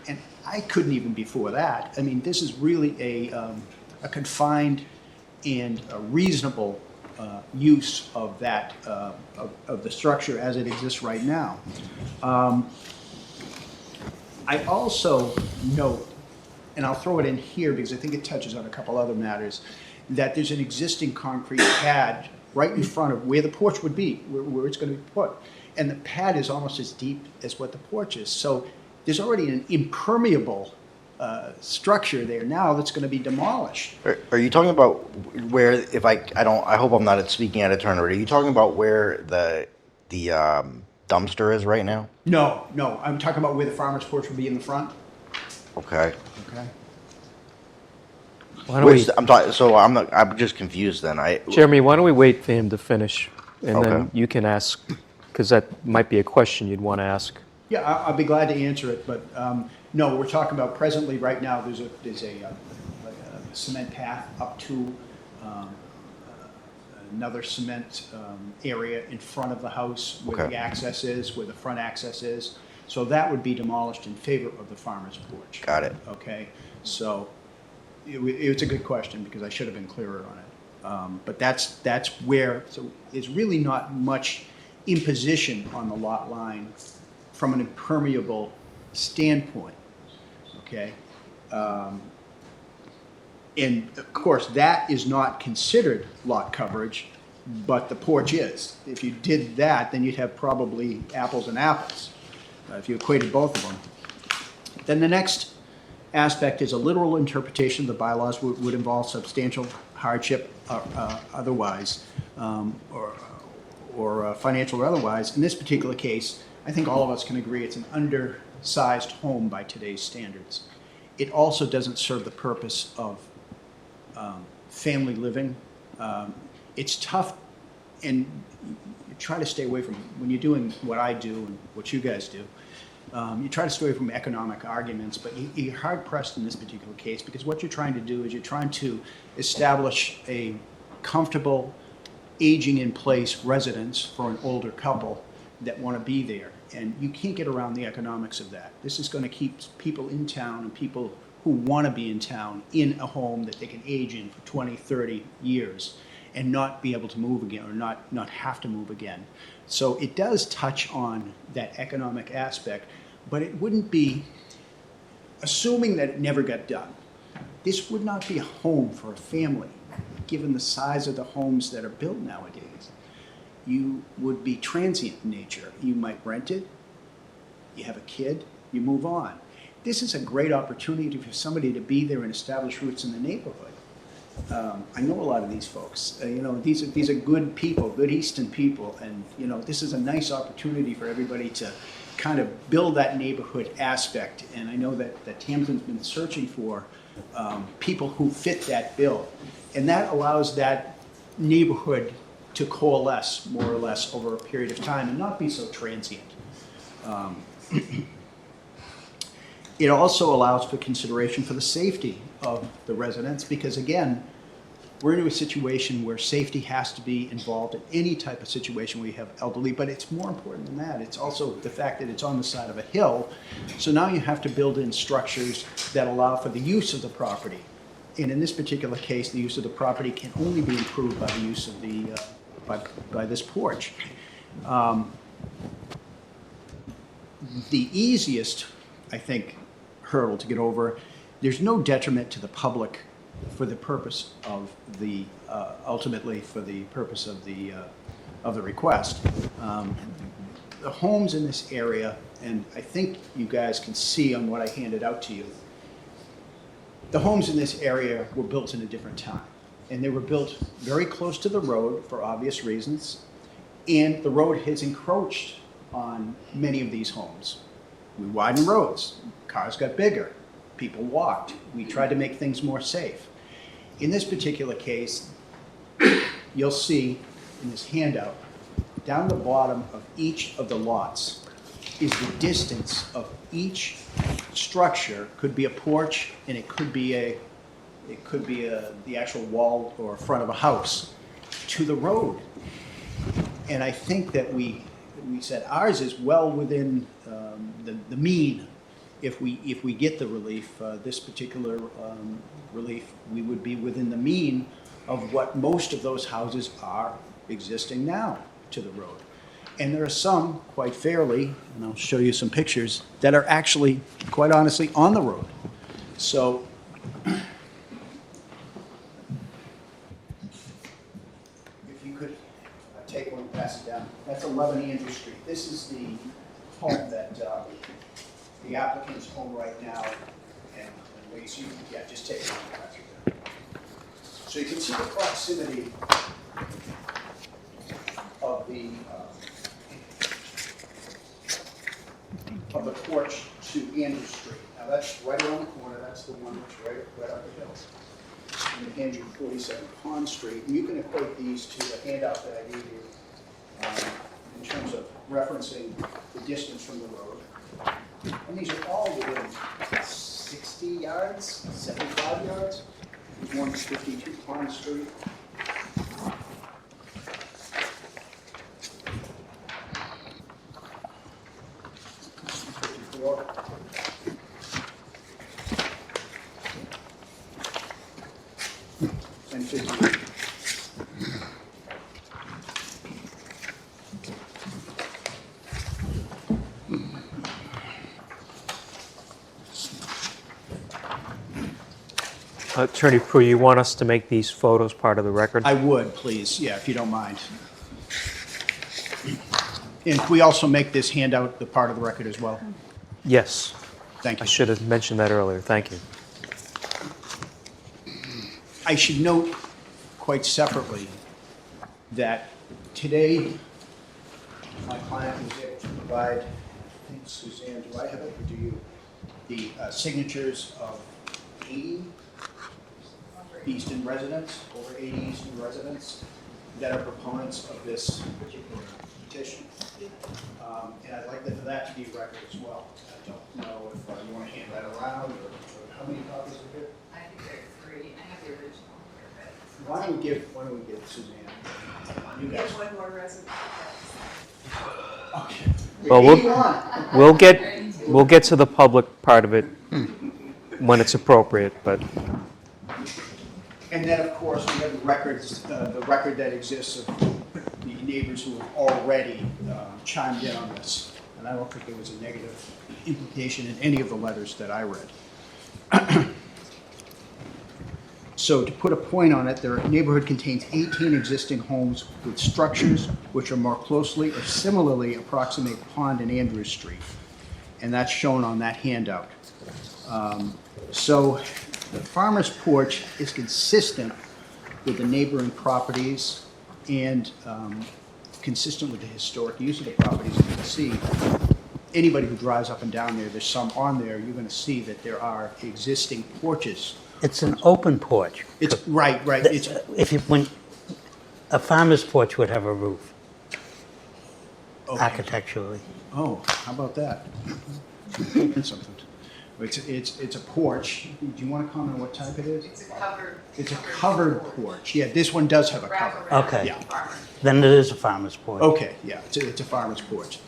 And I couldn't even before that. I mean, this is really a confined and a reasonable use of that, of the structure as it exists right now. I also note, and I'll throw it in here because I think it touches on a couple other matters, that there's an existing concrete pad right in front of where the porch would be, where it's going to be put. And the pad is almost as deep as what the porch is. So there's already an impermeable structure there now that's going to be demolished.
Are you talking about where, if I hope I'm not speaking out of turn, are you talking about where the dumpster is right now?
No, I'm talking about where the farmer's porch would be in the front.
Okay.
Okay.
Why don't we,
I'm just confused then.
Jeremy, why don't we wait for him to finish, and then
Okay.
you can ask, because that might be a question you'd want to ask.
Yeah, I'll be glad to answer it, but no, we're talking about presently, right now, there's a cement path up to another cement area in front of the house where
Okay.
the access is, where the front access is. So that would be demolished in favor of the farmer's porch.
Got it.
Okay, so it's a good question because I should have been clearer on it. But that's where, so it's really not much imposition on the lot line from an impermeable standpoint, okay? And of course, that is not considered lot coverage, but the porch is. If you did that, then you'd have probably apples and apples, if you equated both of them. Then the next aspect is a literal interpretation of the bylaws would involve substantial hardship otherwise, or financial or otherwise. In this particular case, I think all of us can agree it's an sized home by today's standards. It also doesn't serve the purpose of family living. It's tough, and you try to stay away from, when you're doing what I do and what you guys do, you try to stay away from economic arguments, but you're hard pressed in this particular case, because what you're trying to do is you're trying to establish a comfortable, aging in place residence for an older couple that want to be there. And you can't get around the economics of that. This is going to keep people in town and people who want to be in town in a home that they can age in for 20, 30 years and not be able to move again, or not have to move again. So it does touch on that economic aspect, but it wouldn't be, assuming that it never got done, this would not be a home for a family, given the size of the homes that are built nowadays. You would be transient in nature. You might rent it, you have a kid, you move on. This is a great opportunity for somebody to be there and establish roots in the neighborhood. I know a lot of these folks. These are good people, good Easton people, and this is a nice opportunity for everybody to kind of build that neighborhood aspect. And I know that Tamsin's been searching for people who fit that bill, and that allows that neighborhood to coalesce more or less over a period of time and not be so transient. It also allows for consideration for the safety of the residents, because again, we're in a situation where safety has to be involved in any type of situation where you have elderly, but it's more important than that. It's also the fact that it's on the side of a hill. So now you have to build in structures that allow for the use of the property. And in this particular case, the use of the property can only be improved by the use of the, by this porch. The easiest, I think, hurdle to get over, there's no detriment to the public for the purpose of the, ultimately for the purpose of the request. The homes in this area, and I think you guys can see on what I handed out to you, the homes in this area were built in a different time. And they were built very close to the road for obvious reasons. And the road has encroached on many of these homes. We widened roads, cars got bigger, people walked. We tried to make things more safe. In this particular case, you'll see in this handout, down the bottom of each of the lots is the distance of each structure. Could be a porch, and it could be the actual wall or front of a house to the road. And I think that we said ours is well within the mean. If we get the relief, this particular relief, we would be within the mean of what most of those houses are existing now to the road. And there are some, quite fairly, and I'll show you some pictures, that are actually, quite honestly, on the road. So if you could take one and pass it down. That's 11 Andrew Street. This is the home that the applicant's home right now. And Louise, just take one and pass it down. So you can see the proximity of the porch to Andrew Street. Now that's right around the corner. That's the one that's right up the hill. And the Andrew 47 Pond Street. And you can equate these to the handout that I gave you in terms of referencing the distance from the road. And these are all within 60 yards, 75 yards. There's one 52 Pond Street. And 58.
Attorney Prue, you want us to make these photos part of the record?
I would, please, yeah, if you don't mind. And can we also make this handout the part of the record as well?
Yes.
Thank
I
you.
should have mentioned that earlier. Thank you.
I should note quite separately that today my client was able to provide think, Suzanne, do I have it, or do you? The signatures of 80 Easton residents, over 80 Easton residents that are proponents of this particular petition. And I'd like for that to be record as well. I don't know if you want to hand that around, or how many copies are here?
I think there's 3. I have the original.
Why don't we give Suzanne? You guys.
One more resident.
Okay.
Well,
81.
we'll get to the public part of it when it's appropriate, but
And then, of course, we have the record that exists of the neighbors who have already chimed in on this. And I don't think there was a negative implication in any of the letters that I read. So to put a point on it, their neighborhood contains 18 existing homes with structures which are more closely or similarly approximate Pond and Andrews Street. And that's shown on that handout. So the farmer's porch is consistent with the neighboring properties and consistent with the historic use of the properties. You can see, anybody who drives up and down there, there's some on there, you're going to see that there are existing porches.
It's an open porch.
It's, right, it's,
When a farmer's porch would have a roof,
okay.
architecturally.
Oh, how about that? Something. It's a porch. Do you want to comment on what type it is?
It's a covered.
It's a covered porch. Yeah, this one does have a cover.
Okay.
Yeah.
Then it is a farmer's porch.
Okay, yeah, it's a farmer's porch.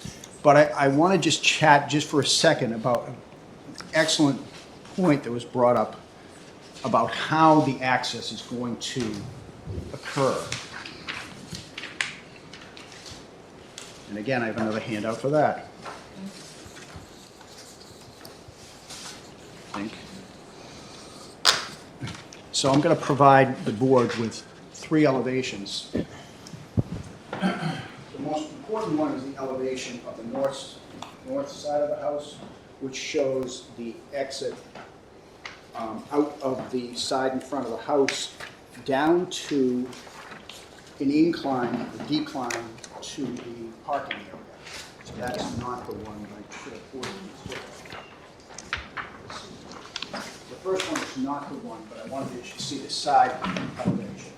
But I want to just chat just for a second about an excellent point that was brought up about how the access is going to occur. And again, I have another handout for that. I think. So I'm going to provide the board with 3 elevations. The most important one is the elevation of the north side of the house, which shows the exit out of the side in front of the house down to an incline, a decline to the parking area. So that's not the one I should have forwarded this. The first one is not the one, but I wanted you to see the side elevation.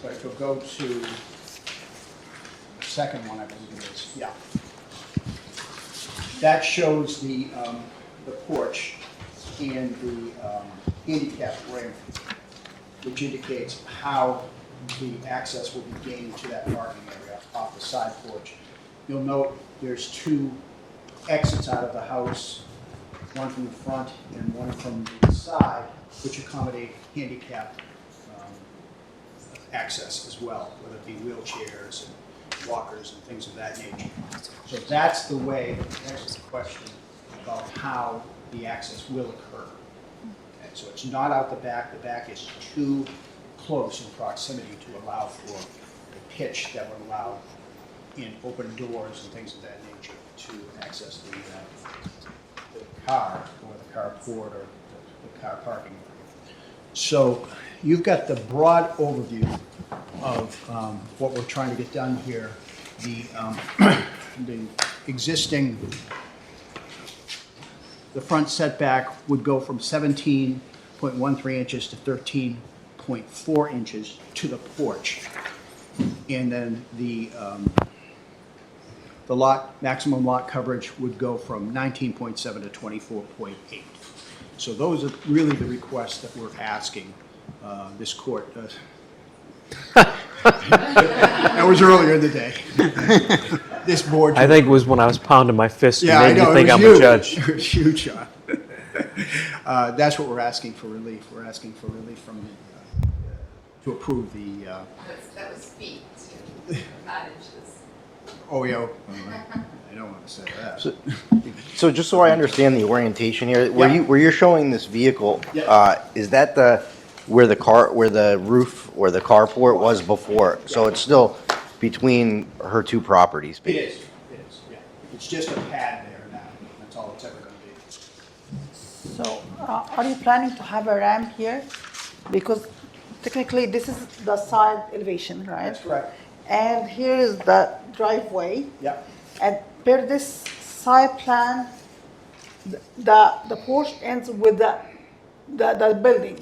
But if you'll go to the second one, I believe it is, yeah. That shows the porch and the handicap ramp, which indicates how the access will be gained to that parking area off the side porch. You'll note there's 2 exits out of the house, one from the front and one from the side, which accommodate handicap access as well, whether it be wheelchairs and walkers and things of that nature. So that's the way, that's the question about how the access will occur. And so it's not out the back is too close in proximity to allow for the pitch that would allow in open doors and things of that nature to access the car or the carport or the car parking area. So you've got the broad overview of what we're trying to get done here. The existing, the front setback would go from 17.13 inches to 13.4 inches to the porch. And then the maximum lot coverage would go from 19.7 to 24.8. So those are really the requests that we're asking this court. That was earlier in the day. This board.
I think it was when I was pounding my fist.
Yeah, I
made
know.
me think
It was
I'm
you.
a judge.
It was you, John. That's what we're asking for relief. We're asking for relief from the, to approve the.
That was feet, not inches.
Oh yeah. I don't want to say that.
So just so I understand the orientation here, where
Yeah.
you're showing this vehicle,
Yeah.
is that where the roof or the carport was before? So it's still between her 2 properties,
It
basically?
is. It is. Yeah. It's just a pad there now. That's all it's ever going to be.
So, are you planning to have a ramp here? Because technically, this is the side elevation, right?
That's correct.
And here is the driveway.
Yep.
And per this site plan, the porch ends with the building.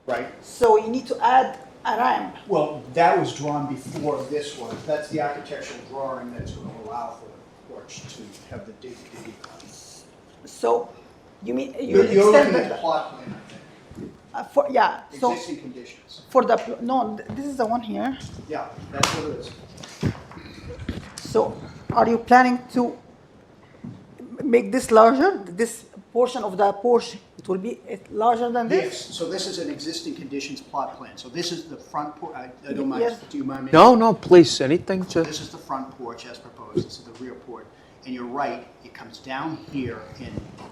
Right?
So you need to add a ramp.
Well, that was drawn before this one. That's the architectural drawing that's going to allow for the porch to have the decline.
So you mean
You're
extend
looking at the plot plan, I think.
for, yeah. So
Existing conditions.
for the no, this is the one here.
Yeah, that's what it is.
So are you planning to make this larger? This portion of the porch, it will be larger than this?
Yes, so this is an existing conditions plot plan. So this is the front porch. I don't mind.
Yes.
Do you mind me?
No, please, anything to,
This is the front porch as proposed. This is the rear porch. And you're right, it comes down here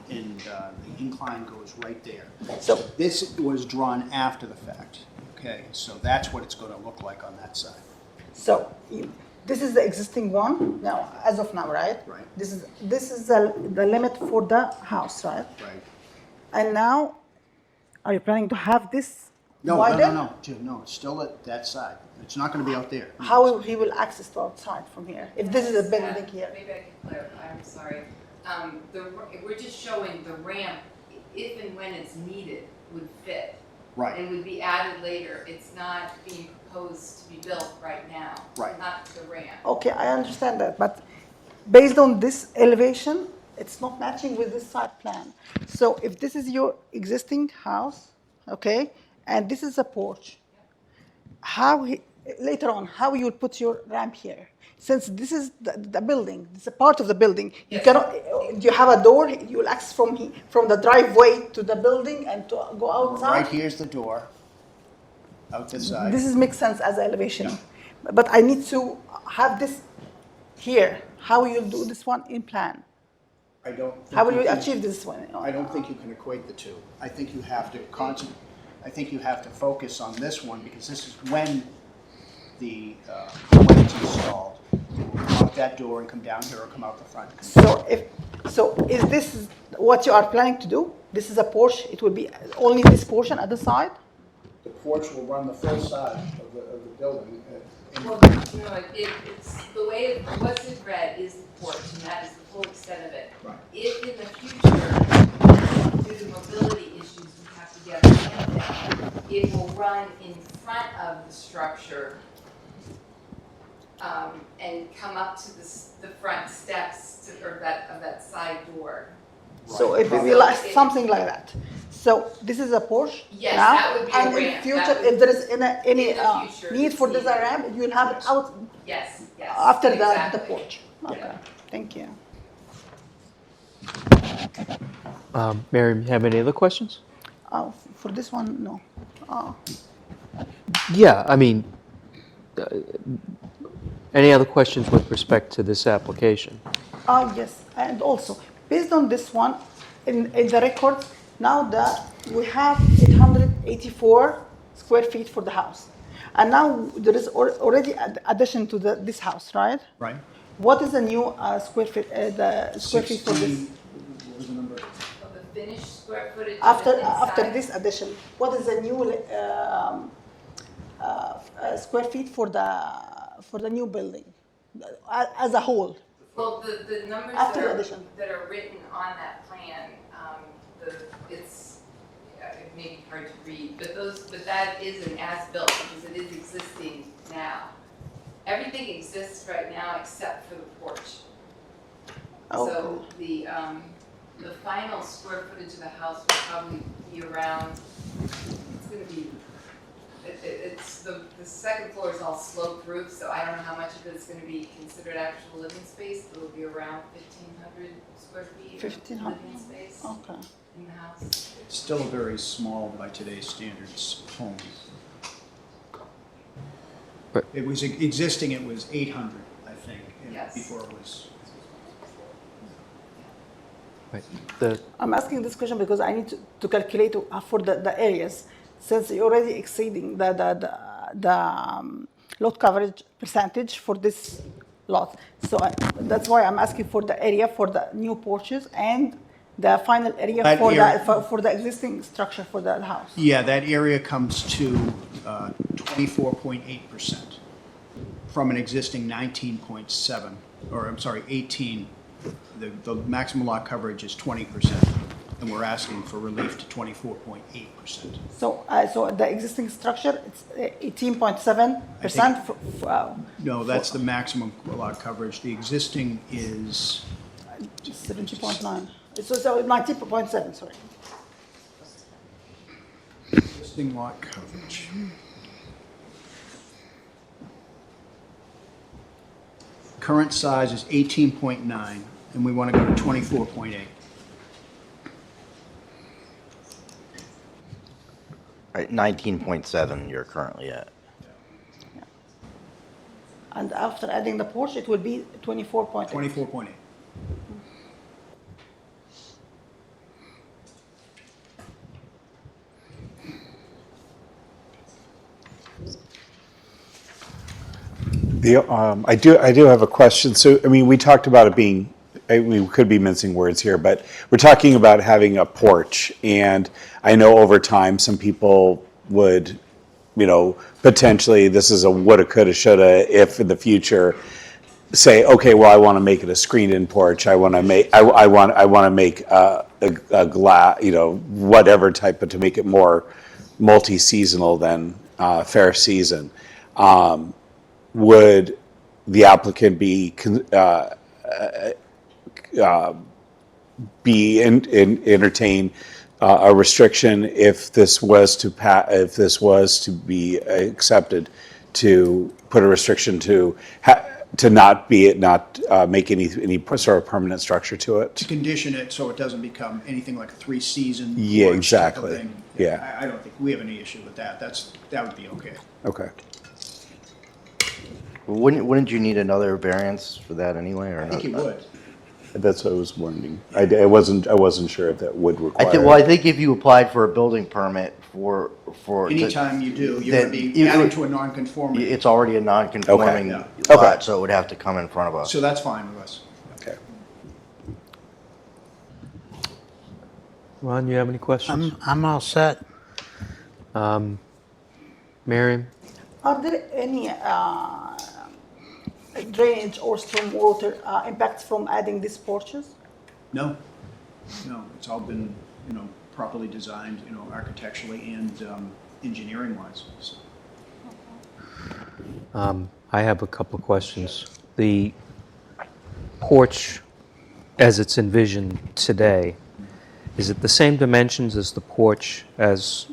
and the incline goes right there.
So
This was drawn after the fact. Okay, so that's what it's going to look like on that side.
So this is the existing one now, as of now, right?
Right.
This is the limit for the house, right?
Right.
And now, are you planning to have this
No,
wider?
Jim, no, it's still at that side. It's not going to be out there.
How will he will access to outside from here? If this is a building here.
Maybe I can clarify, I'm sorry. We're just showing the ramp, if and when it's needed, would fit.
Right.
And would be added later. It's not being proposed to be built right now.
Right.
Not the ramp.
Okay, I understand that, but based on this elevation, it's not matching with this site plan. So if this is your existing house, okay, and this is a porch, later on, how you will put your ramp here? Since this is the building, this is a part of the building, you
Yes.
cannot, you have a door, you will access from the driveway to the building and to go outside?
Right here's the door, out this side.
This makes sense as elevation, but I need to have this here. How will you do this one in plan?
I don't. think
How will you
can-
achieve this one?
I don't think you can equate the two. I think you have to I think you have to focus on this one because this is when when it's installed. It will come out that door and come down here or come out the front.
So is this what you are planning to do? This is a porch. It will be only this portion at the side.
The porch will run the full side of the building.
Well, no, it's the way what's in red is the porch, and that is the full extent of it.
Right.
If in the future, due to mobility issues, we have to get a ramp down, it will run in front of the structure and come up to the front steps of that side door.
So it will be like something like that. So this is a porch
Yes,
now,
that would be a
and in
ramp.
future,
That would-
if there is any
in the future,
need
if
for this
needed.
ramp, you will have it out
Yes, yes.
after the
exactly.
porch. Okay, thank you.
Miriam, you have any other questions?
For this one, no.
Yeah, I mean, any other questions with respect to this application?
Yes, and also, based on this one, in the records, now that we have 884 square feet for the house. And now there is already addition to this house, right?
Right.
What is the new square feet, the square feet for this?
What was the number?
Of the finished square footage.
After
inside.
this addition, what is the new square feet for the new building as a whole?
Well, the numbers
After the addition.
that are written on that plan, it's, it may be hard to read, but that is an as-built because it is existing now. Everything exists right now except for the porch. So the final square footage of the house will probably be around, it's gonna be, it's the second floor is all sloped roof, so I don't know how much of it's gonna be considered actual living space, but it'll be around 1,500 square feet of
1,500.
living space
Okay.
in the house.
It's still a very small, by today's standards, home.
Right.
It was existing, it was 800, I think,
Yes.
before it was.
Right.
I'm asking this question because I need to calculate for the areas, since you're already exceeding the lot coverage percentage for this lot. So that's why I'm asking for the area for the new porches and the final area
That
for
area-
for the existing structure for the house.
Yeah, that area comes to 24.8% from an existing 19.7, or I'm sorry, 18 The maximum lot coverage is 20%, and we're asking for relief to 24.8%.
So, so the existing structure, it's 18.7%?
No, that's the maximum lot coverage. The existing is
70.9. So 19.7, sorry.
existing lot coverage. Current size is 18.9, and we want to go to 24.8.
Right, 19.7 you're currently at.
And after adding the porch, it will be 24.8.
24.8.
I do have a question. So, I mean, we talked about it being, we could be mincing words here, but we're talking about having a porch. And I know over time, some people would, potentially, this is a woulda, coulda, shoulda, if in the future, say, okay, well, I want to make it a screened-in porch. I want to make, I want to make a glass, whatever type, but to make it more multi-seasonal than fair season. Would the applicant be entertain a restriction if this was to be accepted, to put a restriction to not make any sort of permanent structure to it?
To condition it so it doesn't become anything like a three-season porch
Yeah,
type of
exactly.
thing.
Yeah.
I don't think we have any issue with that. That would be okay.
Okay.
Wouldn't you need another variance for that anyway, or
I think you would.
That's what I was wondering. I wasn't sure if that would require.
I think if you applied for a building permit for
Anytime you do, you're going to be
then
adding to a non-conforming.
it's already a non-conforming
Okay.
lot,
Okay.
so it would have to come in front of us.
So that's fine with us.
Okay.
Ron, you have any questions?
I'm all set.
Miriam?
Are there any drainage or stormwater impacts from adding these porches?
No, it's all been, properly designed, architecturally and engineering-wise. So.
I have a couple of questions. The porch, as it's envisioned today, is it the same dimensions as the porch as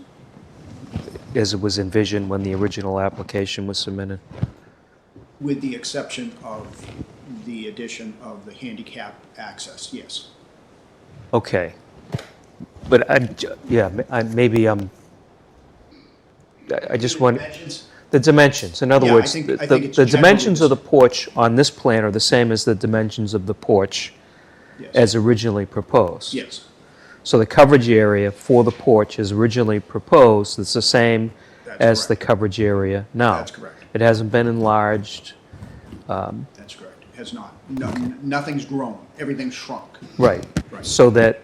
it was envisioned when the original application was submitted?
With the exception of the addition of the handicap access, yes.
Okay. But I just want...
Dimensions?
The dimensions, in other
Yeah,
words,
I think it's
the
generally
dimensions of
the
the porch on this plan are the same as the dimensions of the porch
Yes.
as originally proposed.
Yes,
So the coverage area for the porch as originally proposed is the same
That's
as the
correct.
coverage area now.
That's correct.
It hasn't been enlarged.
that's correct. It has not. No, nothing's grown. Everything's shrunk.
Right.
Right.
So that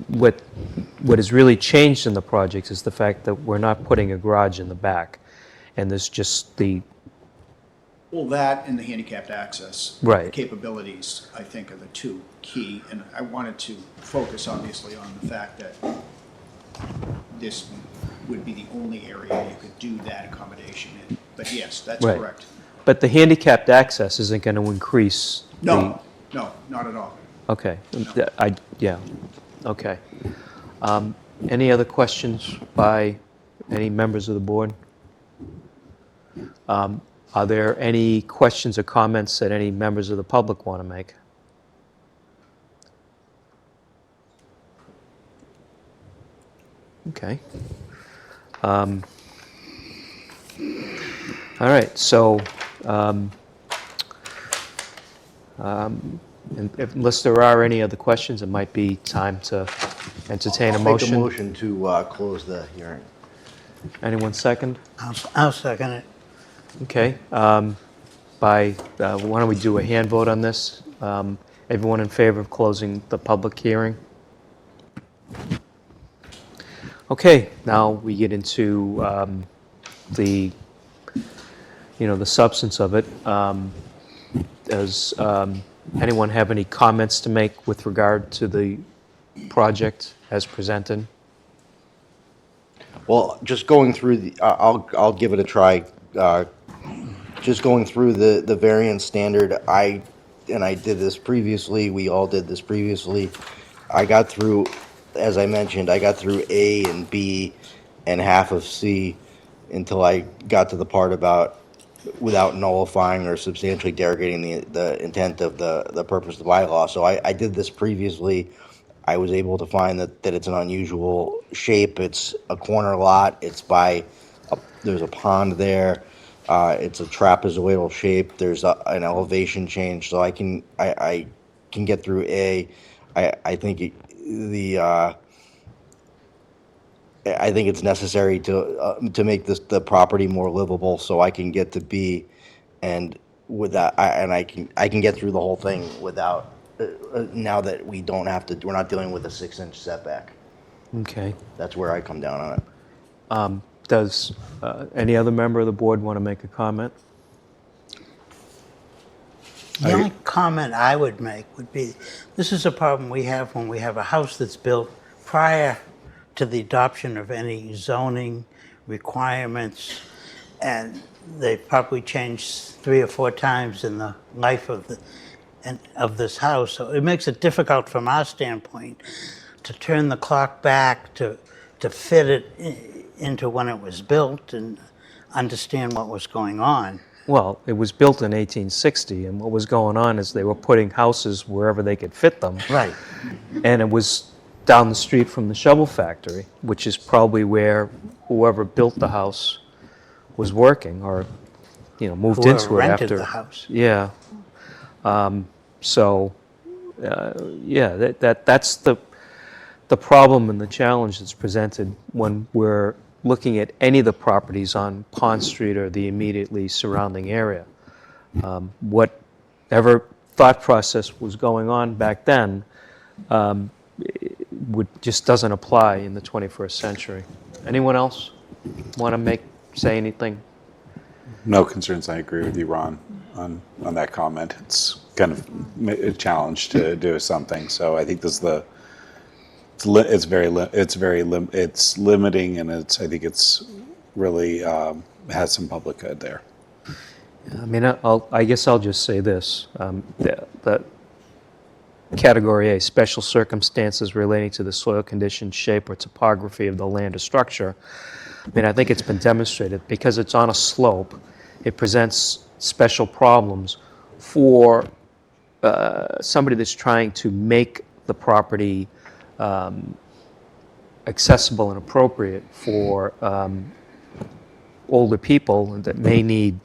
what has really changed in the project is the fact that we're not putting a garage in the back, and there's just the...
Well, that and the handicapped access
Right.
capabilities, I think, are the two key. And I wanted to focus, obviously, on the fact that this would be the only area you could do that accommodation in. But yes, that's
Right.
correct.
But the handicapped access isn't going to increase
No, not at all.
Okay, okay. Any other questions by any members of the board? Are there any questions or comments that any members of the public want to make? Okay. All right, so unless there are any other questions, it might be time to entertain a
I'll make
motion.
a motion to close the hearing.
Anyone second?
I'll second it.
Okay. Why don't we do a hand vote on this? Everyone in favor of closing the public hearing? Okay, now we get into the substance of it. As Anyone have any comments to make with regard to the project as presented?
Well, just going through the, I'll give it a try. Just going through the variance standard, I did this previously, we all did this previously. I got through, as I mentioned, I got through A and B and half of C until I got to the part about without nullifying or substantially derogating the intent of the purpose of the bylaw. So I did this previously. I was able to find that it's an unusual shape. It's a corner lot. It's by, there's a pond there. It's a trapezoidal shape. There's an elevation change, so I can get through A. I think I think it's necessary to make the property more livable, so I can get to B, and with that, I can get through the whole thing without. Now that we don't have to, we're not dealing with a 6-inch setback.
Okay.
That's where I come down on it.
Does any other member of the board want to make a comment?
The only comment I would make would be, this is a problem we have when we have a house that's built prior to the adoption of any zoning requirements, and they've probably changed 3 or 4 times in the life of this house. So it makes it difficult from our standpoint to turn the clock back to fit it into when it was built and understand what was going on.
Well, it was built in 1860, and what was going on is they were putting houses wherever they could fit them.
Right.
And it was down the street from the shovel factory, which is probably where whoever built the house was working, or, moved
Whoever
into it after.
rented the house.
Yeah. That's the problem and the challenge that's presented when we're looking at any of the properties on Pond Street or the immediately surrounding area. Whatever thought process was going on back then just doesn't apply in the 21st century. Anyone else want to say anything?
No concerns. I agree with you, Ron, on that comment. It's kind of a challenge to do something. So I think this is it's limiting, and I think it's really has some public good there.
I mean, I guess I'll just say this. The Category A, special circumstances relating to the soil condition, shape, or topography of the land or structure. I mean, I think it's been demonstrated because it's on a slope, it presents special problems for somebody that's trying to make the property accessible and appropriate for older people that may need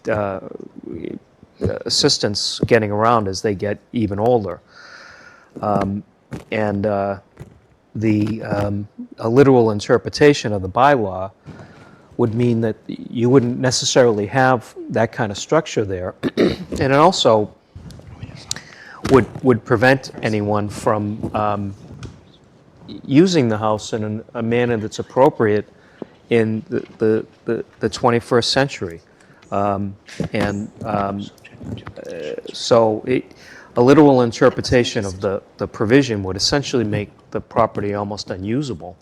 assistance getting around as they get even older. A literal interpretation of the bylaw would mean that you wouldn't necessarily have that kind of structure there. And it also would prevent anyone from using the house in a manner that's appropriate in the 21st century. A literal interpretation of the provision would essentially make the property almost unusable.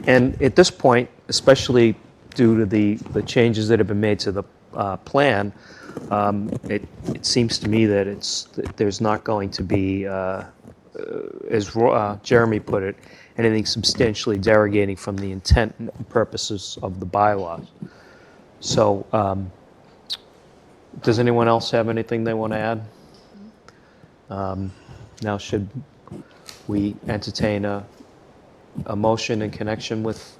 And at this point, especially due to the changes that have been made to the plan, it seems to me that there's not going to be, as Jeremy put it, anything substantially derogating from the intent and purposes of the bylaws. So, does anyone else have anything they want to add? Now, should we entertain a motion in connection with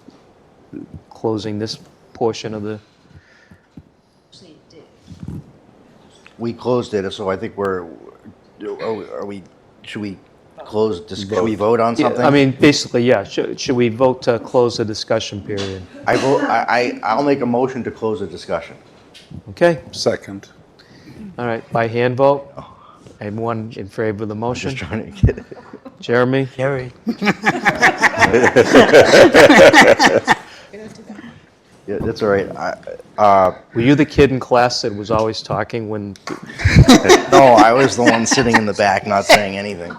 closing this portion of the?
We closed it, so I think should we close, should we vote on something?
Yeah, I mean, basically, yeah. Should we vote to close the discussion period?
I'll make a motion to close the discussion.
Okay,
Second.
all right, by hand vote. Anyone in favor of the motion?
Just trying to get it.
Jeremy?
Jerry?
Yeah, that's all right.
Were you the kid in class that was always talking when
No, I was the one sitting in the back not saying anything.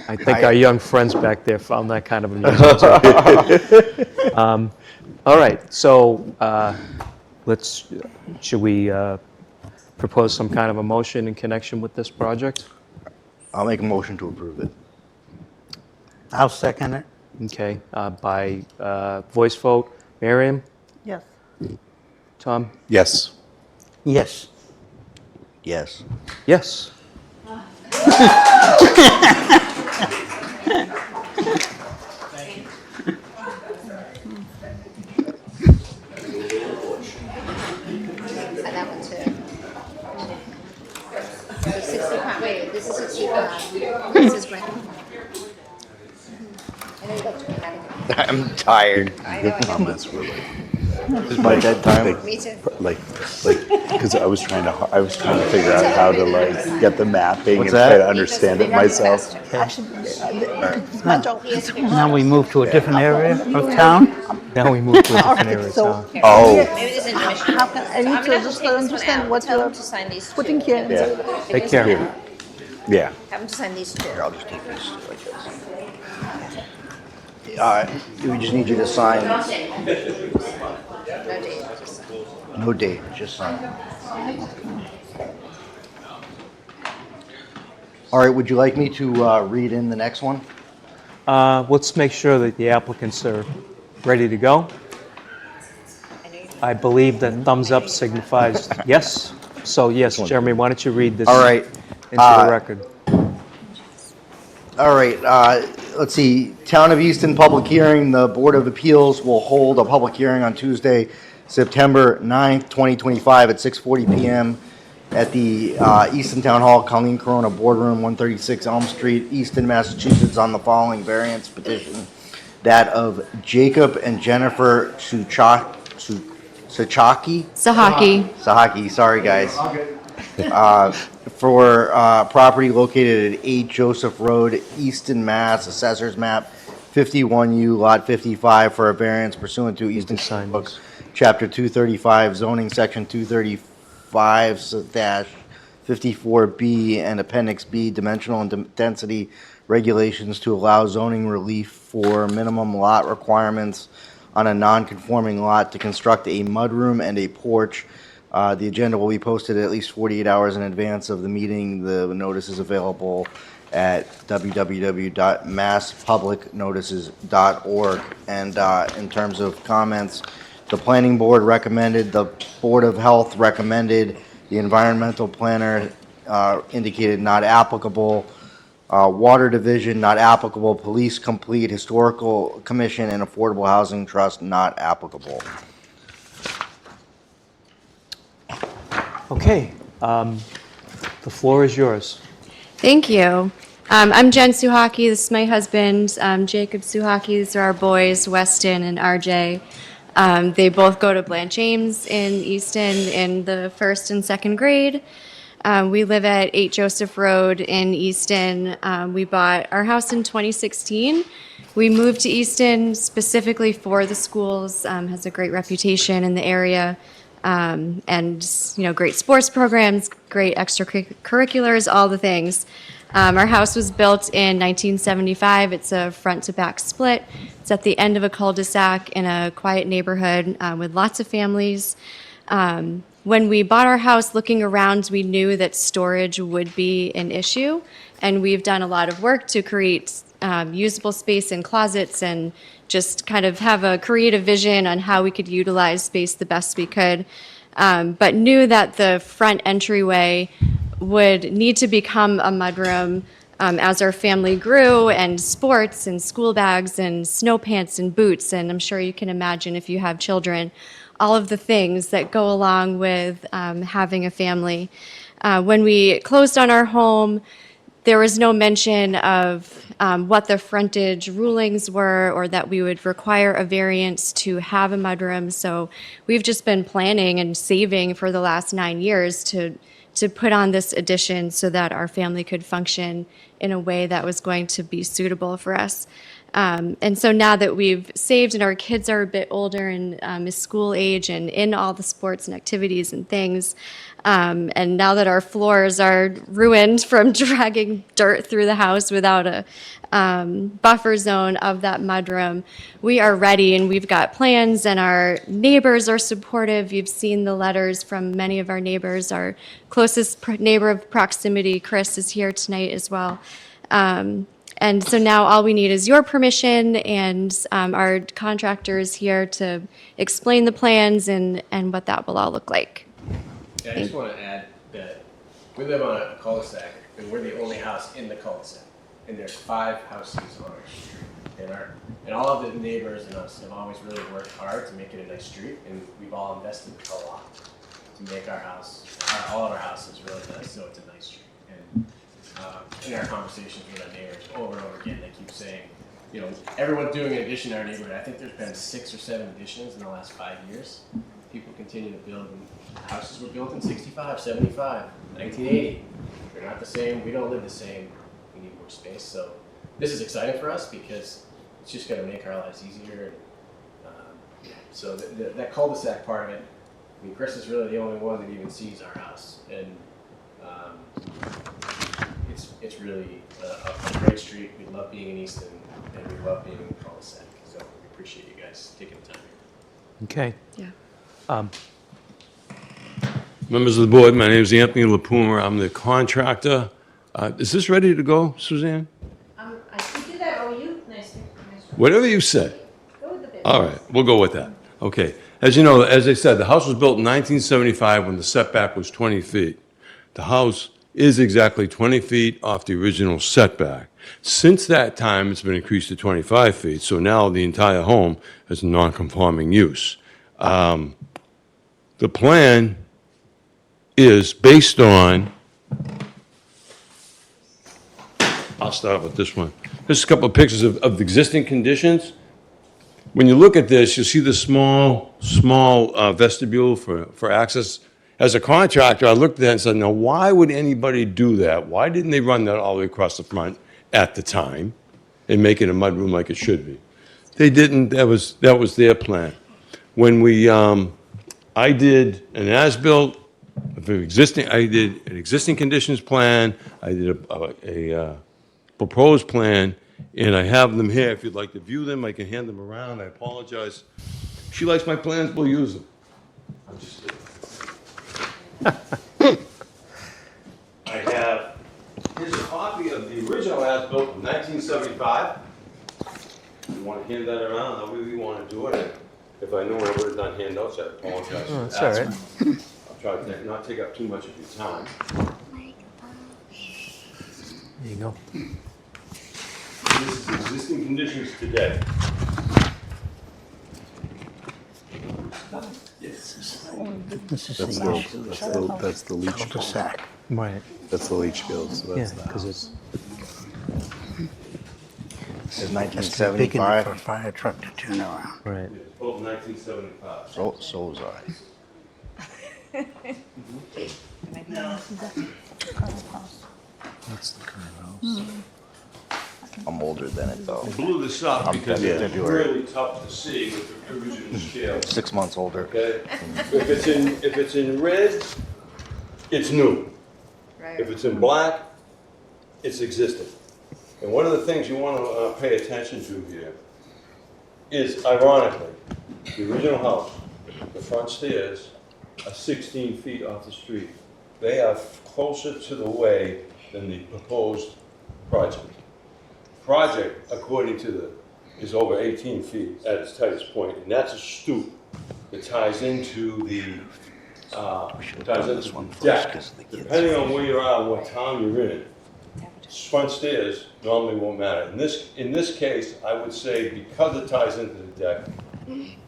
I think our young friends back there found that kind of amusing too. All right, so should we propose some kind of a motion in connection with this project?
I'll make a motion to approve it.
I'll second it.
Okay, by voice vote. Miriam?
Yes.
Tom?
Yes.
Yes.
Yes.
Yes.
And that one too. So 60 wait, this is 65. This is Brent. I know you got to be mad at me.
I'm tired.
I know, I know.
That's really
It's my bedtime.
Me too.
like because I was trying to figure out how to like get the mapping
What's
and
that?
try to understand it myself.
Actually, it's my job.
Now we move to a different area of town?
Now we move to a different area.
So
Oh,
Maybe this information.
how can, I need to just understand what
Tell
you're
them to sign these two.
putting here.
yeah,
Take care.
yeah.
Have them to sign these two.
Here, I'll just take these like this. We just need you to sign.
No date. Just sign.
No date, just sign. All right, would you like me to read in the next one?
Let's make sure that the applicants are ready to go. I believe that thumbs up signifies yes. So yes, Jeremy, why don't you read this
All right.
into the record?
All right, let's see. Town of Easton public hearing. The Board of Appeals will hold a public hearing on Tuesday, September 9th, 2025 at 6:40 p.m. at the Easton Town Hall, Colleen Corona Boardroom, 136 Elm Street, Easton, Massachusetts, on the following variance petition. That of Jacob and Jennifer Sahaki, sorry guys. For property located at 8 Joseph Road, Easton, Mass, Assessor's Map 51U, Lot 55, for a variance pursuant to Easton
sign
Book,
this.
Chapter 235, zoning section 235-54B and Appendix B, dimensional and density regulations to allow zoning relief for minimum lot requirements on a non-conforming lot to construct a mudroom and a porch. The agenda will be posted at least 48 hours in advance of the meeting. The notice is available at www.masspublicnotices.org. And in terms of comments, the planning board recommended, the Board of Health recommended, the environmental planner indicated not applicable, Water Division not applicable, Police complete, Historical Commission and Affordable Housing Trust not applicable.
Okay, the floor is yours.
Thank you. I'm Jen Suhaki. This is my husband, Jacob Suhaki. These are our boys, Weston and RJ. They both go to Blanche James in Easton in the 1st and 2nd grade. We live at 8 Joseph Road in Easton. We bought our house in 2016. We moved to Easton specifically for the schools, has a great reputation in the area. And, great sports programs, great extracurriculars, all the things. Our house was built in 1975. It's a front-to-back split. It's at the end of a cul-de-sac in a quiet neighborhood with lots of families. When we bought our house, looking around, we knew that storage would be an issue, and we've done a lot of work to create usable space in closets and just kind of have a creative vision on how we could utilize space the best we could, but knew that the front entryway would need to become a mudroom as our family grew, and sports and school bags and snow pants and boots, and I'm sure you can imagine if you have children, all of the things that go along with having a family. When we closed on our home, there was no mention of what the frontage rulings were or that we would require a variance to have a mudroom. So we've just been planning and saving for the last 9 years to put on this addition so that our family could function in a way that was going to be suitable for us. And so now that we've saved and our kids are a bit older and is school age and in all the sports and activities and things, and now that our floors are ruined from dragging dirt through the house without a buffer zone of that mudroom, we are ready and we've got plans and our neighbors are supportive. You've seen the letters from many of our neighbors. Our closest neighbor of proximity, Chris, is here tonight as well. And so now all we need is your permission, and our contractor is here to explain the plans and what that will all look like.
Yeah, I just want to add that we live on a cul-de-sac, and we're the only house in the cul-de-sac. And there's 5 houses on our street. And all of the neighbors and us have always really worked hard to make it a nice street, and we've all invested a lot to make our house, all of our houses really nice, so it's a nice street. And in our conversations with our neighbors over and over again, they keep saying, you know, everyone's doing an addition in our neighborhood. I think there's been 6 or 7 additions in the last 5 years. People continue to build, and houses were built in 65, 75, 1980. They're not the same. We don't live the same. We need more space. So this is exciting for us because it's just going to make our lives easier. And, so that cul-de-sac part of it, I mean, Chris is really the only one that even sees our house. And it's really a great street. We love being in Easton, and we love being in the cul-de-sac. So we appreciate you guys taking the time here.
Okay.
Yeah.
Members of the board, my name is Anthony LaPuma. I'm the contractor. Is this ready to go, Suzanne?
I can do that, or you? Nice.
Whatever you say.
Go with the bit.
All right, we'll go with that. Okay. As you know, as I said, the house was built in 1975 when the setback was 20 feet. The house is exactly 20 feet off the original setback. Since that time, it's been increased to 25 feet, so now the entire home is non-conforming use. The plan is based on, I'll start with this one. Just a couple of pictures of the existing conditions. When you look at this, you'll see the small vestibule for access. As a contractor, I looked at that and said, now, why would anybody do that? Why didn't they run that all the way across the front at the time and make it a mudroom like it should be? They didn't. That was their plan. When I did an as-built, I did an existing conditions plan, I did a proposed plan, and I have them here. If you'd like to view them, I can hand them around. I apologize. If she likes my plans, we'll use them. I'm just kidding. Here's a copy of the original as-built from 1975. If you want to hand that around, however you want to do it. If I knew I would have done handouts, I apologize.
Oh, that's all right.
I'll try to not take up too much of your time.
There you go.
This is existing conditions today.
That's the leach
Cul-de-sac.
Right.
That's the leach field, so
Yeah,
that's the
because
house.
it's,
It's
Just big enough for a
1975.
fire truck to turn around.
right.
Built in 1975.
So was I.
That's the current house.
I'm older than it though.
I blew this up
I'm
because it's
February.
really tough to see with the original scale.
6 months older.
Okay? If it's in red, it's new. If it's in black, it's existing. And one of the things you want to pay attention to here is, ironically, the original house, the front stairs are 16 feet off the street. They are closer to the way than the proposed project. Project, according to is over 18 feet at its tightest point, and that's a stoop that ties into the deck. Depending on where you are and what town you're in, front stairs normally won't matter. In this case, I would say because it ties into the deck,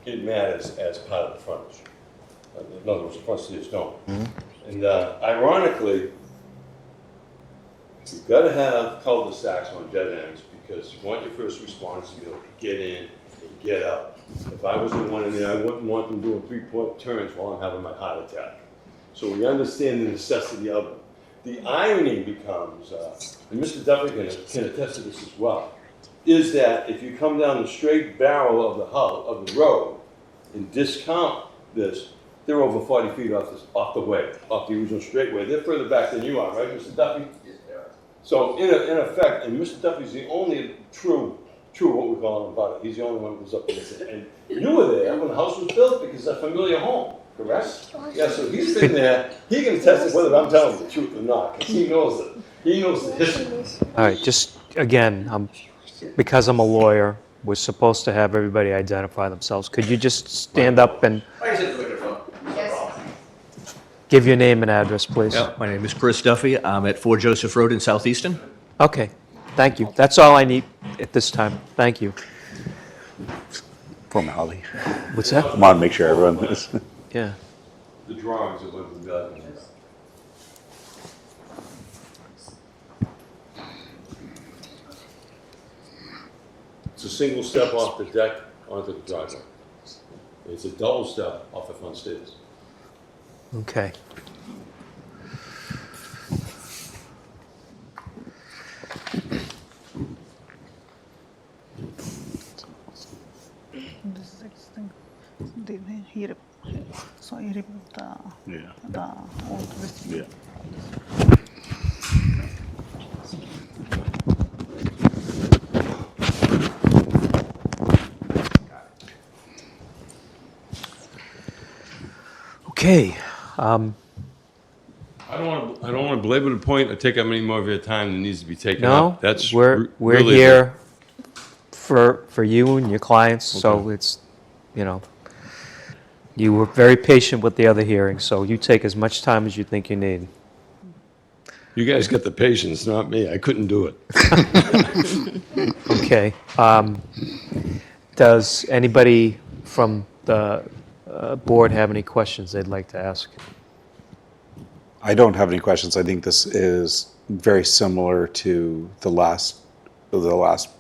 it matters as part of the frontage. In other words, the front stairs don't. And ironically, you've got to have cul-de-sacs on dead ends because you want your first responders to be able to get in and get out. If I was in one in there, I wouldn't want them doing 3-point turns while I'm having my heart attack. So we understand the necessity of it. The irony becomes, and Mr. Duffy can attest to this as well, is that if you come down the straight barrel of the house, of the road, and discount this, they're over 40 feet off the way, off the original straightway. They're further back than you are, right, Mr. Duffy? So in effect, and Mr. Duffy's the only true, what we call him about it. He's the only one who was up in this. And you were there when the house was built because it's a familiar home, correct? Yeah, so he's been there. He can attest to whether I'm telling the truth or not, because he knows it. He knows the history.
All right, just, again, because I'm a lawyer, we're supposed to have everybody identify themselves. Could you just stand up and give your name and address, please?
Yeah, my name is Chris Duffy. I'm at 4 Joseph Road in South Easton.
Okay, thank you. That's all I need at this time. Thank you.
Formality.
What's that?
I want to make sure everyone is.
Yeah.
The drawings of what we've got. It's a single step off the deck onto the driveway. It's a double step off the front stairs.
Okay.
This is existing. Here, so you remove the old vestibule.
Okay.
I don't want to belabor the point or take up any more of your time than needs to be taken
No,
up. That's
we're
really
here for you and your clients, so it's, you were very patient with the other hearing, so you take as much time as you think you need.
You guys got the patience, not me. I couldn't do it.
Okay. Does anybody from the board have any questions they'd like to ask?
I don't have any questions. I think this is very similar to the last one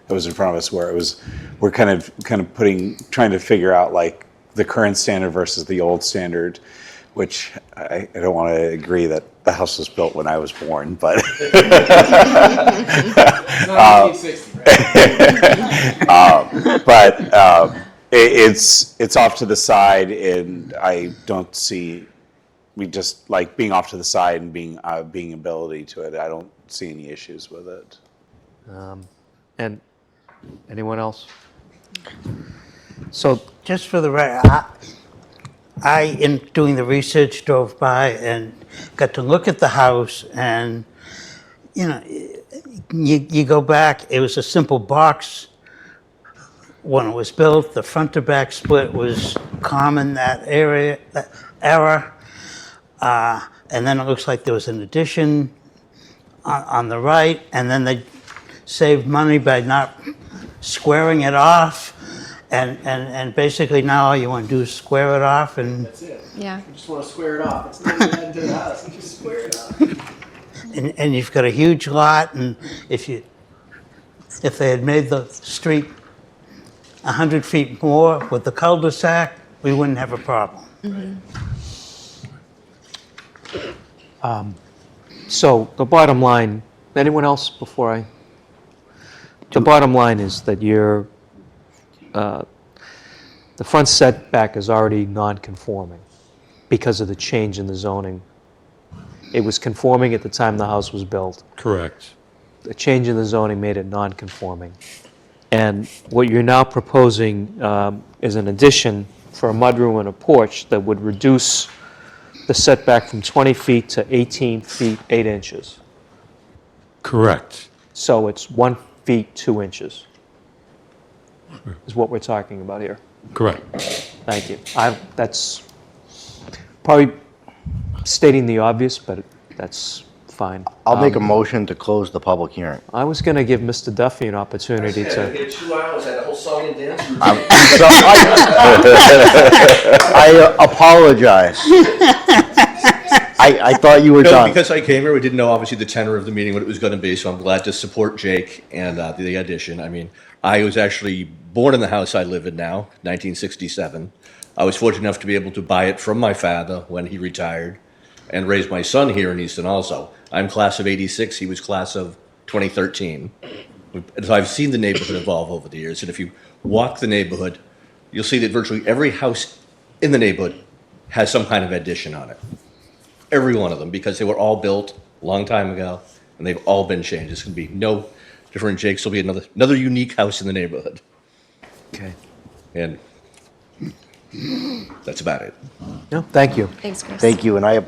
that was in front of us, where we're kind of trying to figure out like the current standard versus the old standard, which I don't want to agree that the house was built when I was born, but it's off to the side, and I don't see. We just like being off to the side and being ability to it. I don't see any issues with it.
And anyone else? So
Just for the record, I, in doing the research, drove by and got to look at the house, and you go back. It was a simple box when it was built. The front to back split was common that era. And then it looks like there was an addition on the right, and then they saved money by not squaring it off, and basically now all you want to do is square it off, and
That's it.
Yeah.
You just want to square it off. It's not even adding to the house. You just square it off.
and you've got a huge lot, and if they had made the street 100 feet more with the cul-de-sac, we wouldn't have a problem.
So the bottom line, anyone else before I? The bottom line is that the front setback is already non-conforming because of the change in the zoning. It was conforming at the time the house was built.
Correct.
The change in the zoning made it non-conforming. And what you're now proposing is an addition for a mudroom and a porch that would reduce the setback from 20 feet to 18 feet 8 inches.
Correct.
So it's 1 feet 2 inches is what we're talking about here.
Correct.
Thank you. That's probably stating the obvious, but that's fine.
I'll make a motion to close the public hearing.
I was going to give Mr. Duffy an opportunity to.
Here 2 hours, had a whole song and dance routine.
I apologize. I thought you were
No,
done.
because I came here, we didn't know obviously the tenor of the meeting, what it was going to be, so I'm glad to support Jake and the addition. I mean, I was actually born in the house I live in now, 1967. I was fortunate enough to be able to buy it from my father when he retired and raise my son here in Easton also. I'm class of '86, he was class of 2013. And so I've seen the neighborhood evolve over the years, and if you walk the neighborhood, you'll see that virtually every house in the neighborhood has some kind of addition on it. Every one of them, because they were all built a long time ago, and they've all been changed. It's going to be no different. Jake's will be another unique house in the neighborhood.
Okay.
And that's about it.
No, thank you.
Thanks, Chris.
Thank you, and I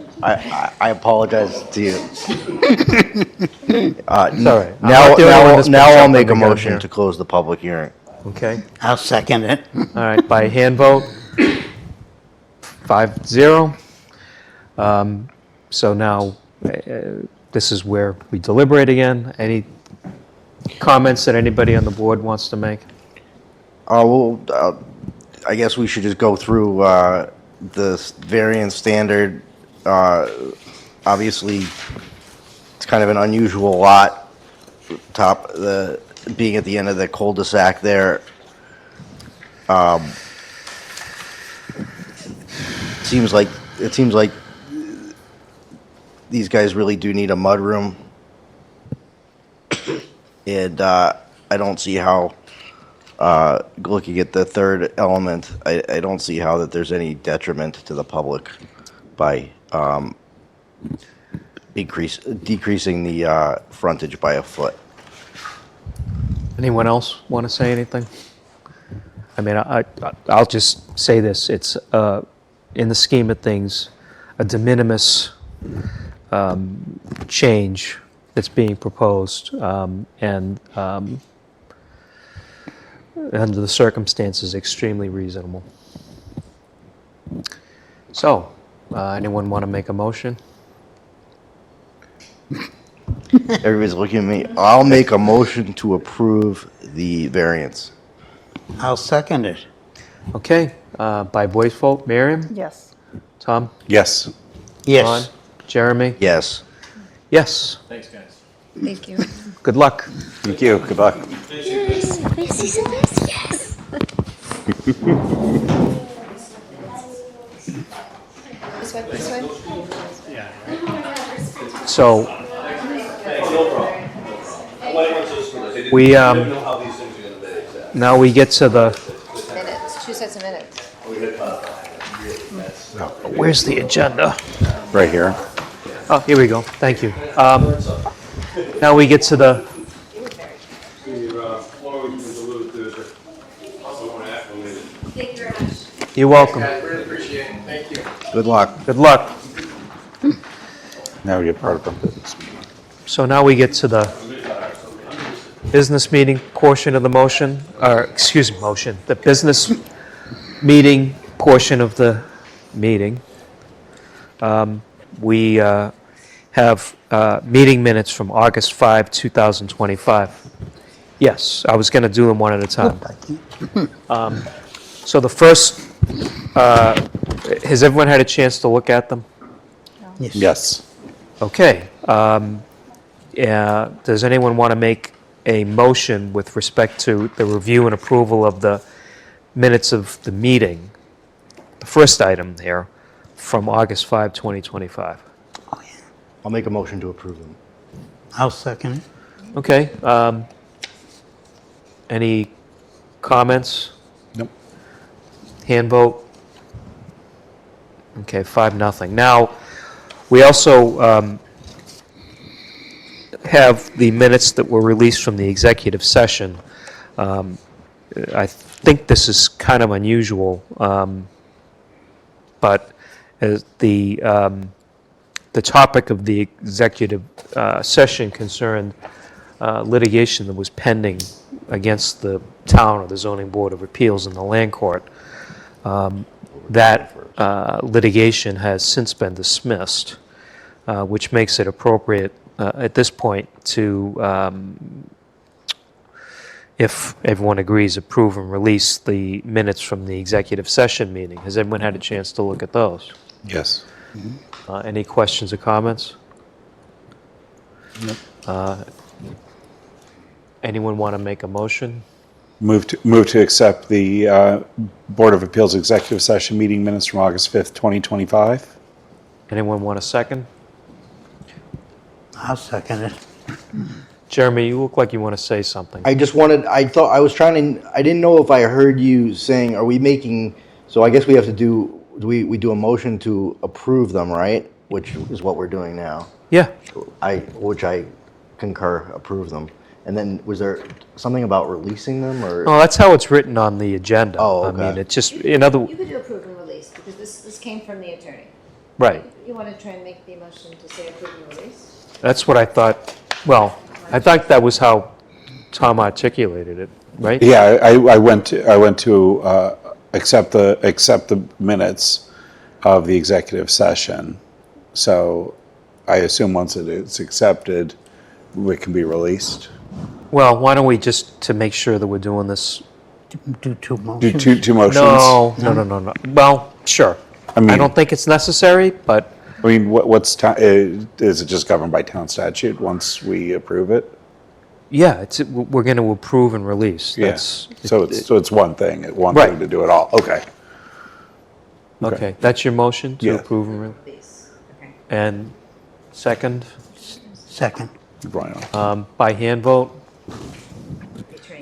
apologize to you.
Sorry. I'm
Now,
not the only one that's been
now I'll
jumping
make
the
a
gun
motion
here.
to close the public hearing.
Okay.
I'll second it.
All right, by hand vote, 5-0. So now, this is where we deliberate again. Any comments that anybody on the board wants to make?
I guess we should just go through the variance standard. Obviously, it's kind of an unusual lot, being at the end of the cul-de-sac there. It seems like these guys really do need a mudroom, and I don't see how. Looking at the third element, I don't see how that there's any detriment to the public by decreasing the frontage by a foot.
Anyone else want to say anything? I mean, I'll just say this. It's, in the scheme of things, a de minimis change that's being proposed, and under the circumstances, extremely reasonable. So, anyone want to make a motion?
Everybody's looking at me. I'll make a motion to approve the variance.
I'll second it.
Okay, by voice vote, Miriam?
Yes.
Tom?
Yes.
Yes.
Ron? Jeremy?
Yes.
Yes.
Thanks, guys.
Thank you.
Good luck.
Thank you. Good luck.
Yes. This way, this way.
So, we, now we get to the,
Minutes, 2 sets of minutes.
where's the agenda?
Right here.
Oh, here we go. Thank you. Now we get to the,
Thank you very much.
you're welcome.
Really appreciate it. Thank you.
Good luck.
Good luck.
Now we get part of the business meeting.
So now we get to the business meeting portion of the motion, or, excuse me, motion, the business meeting portion of the meeting. We have meeting minutes from August 5, 2025. Yes, I was going to do them one at a time. So the first, has everyone had a chance to look at them?
Yes.
Okay. Does anyone want to make a motion with respect to the review and approval of the minutes of the meeting? The first item here from August 5, 2025.
I'll make a motion to approve them.
I'll second it.
Okay. Any comments?
Nope.
Hand vote? Okay, 5-0. Now, we also have the minutes that were released from the executive session. I think this is kind of unusual, but as the topic of the executive session concerned litigation that was pending against the town or the zoning board of appeals in the land court. That litigation has since been dismissed, which makes it appropriate at this point to, if everyone agrees, approve and release the minutes from the executive session meeting. Has everyone had a chance to look at those?
Yes.
Any questions or comments? Anyone want to make a motion?
Move to accept the Board of Appeals executive session meeting minutes from August 5th, 2025.
Anyone want a second?
I'll second it.
Jeremy, you look like you want to say something.
I didn't know if I heard you saying, are we making, so I guess we have to do, we do a motion to approve them, right? Which is what we're doing now.
Yeah.
Which I concur, approve them. And then was there something about releasing them or?
Oh, that's how it's written on the agenda.
Oh,
I
okay.
mean, it's just, in other,
You could do approve and release, because this came from the attorney.
right.
You want to try and make the motion to say approve and release?
That's what I thought, well, I thought that was how Tom articulated it, right?
Yeah, I went to accept the minutes of the executive session. So I assume once it is accepted, it can be released.
Well, why don't we just, to make sure that we're doing this?
Do two
Do
motions.
two motions?
No. Well, sure.
I mean-
I don't think it's necessary, but
I mean, is it just governed by town statute once we approve it?
yeah, we're going to approve and release.
Yeah.
That's,
So it's one thing, one
Right.
thing to do it all. Okay.
okay, that's your motion to
Yeah.
approve and release?
Release, okay.
And second,
Second.
Brian.
by hand vote?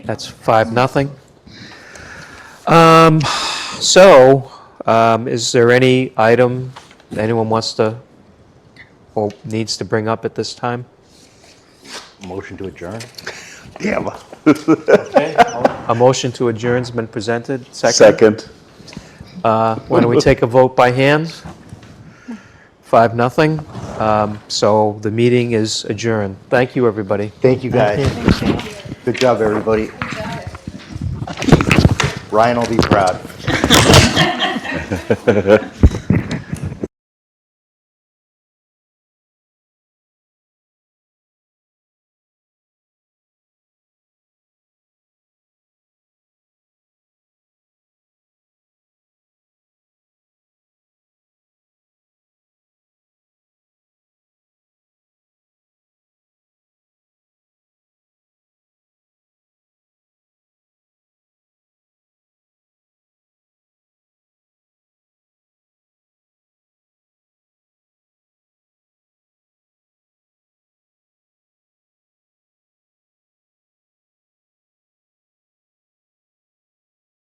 That's 5-0. So, is there any item anyone wants to, or needs to bring up at this time?
Motion to adjourn?
Damn.
Okay. A motion to adjourn's been presented.
Second.
Why don't we take a vote by hand? 5-0. So the meeting is adjourned. Thank you, everybody.
Thank you, guys. Good job, everybody. Ryan will be proud.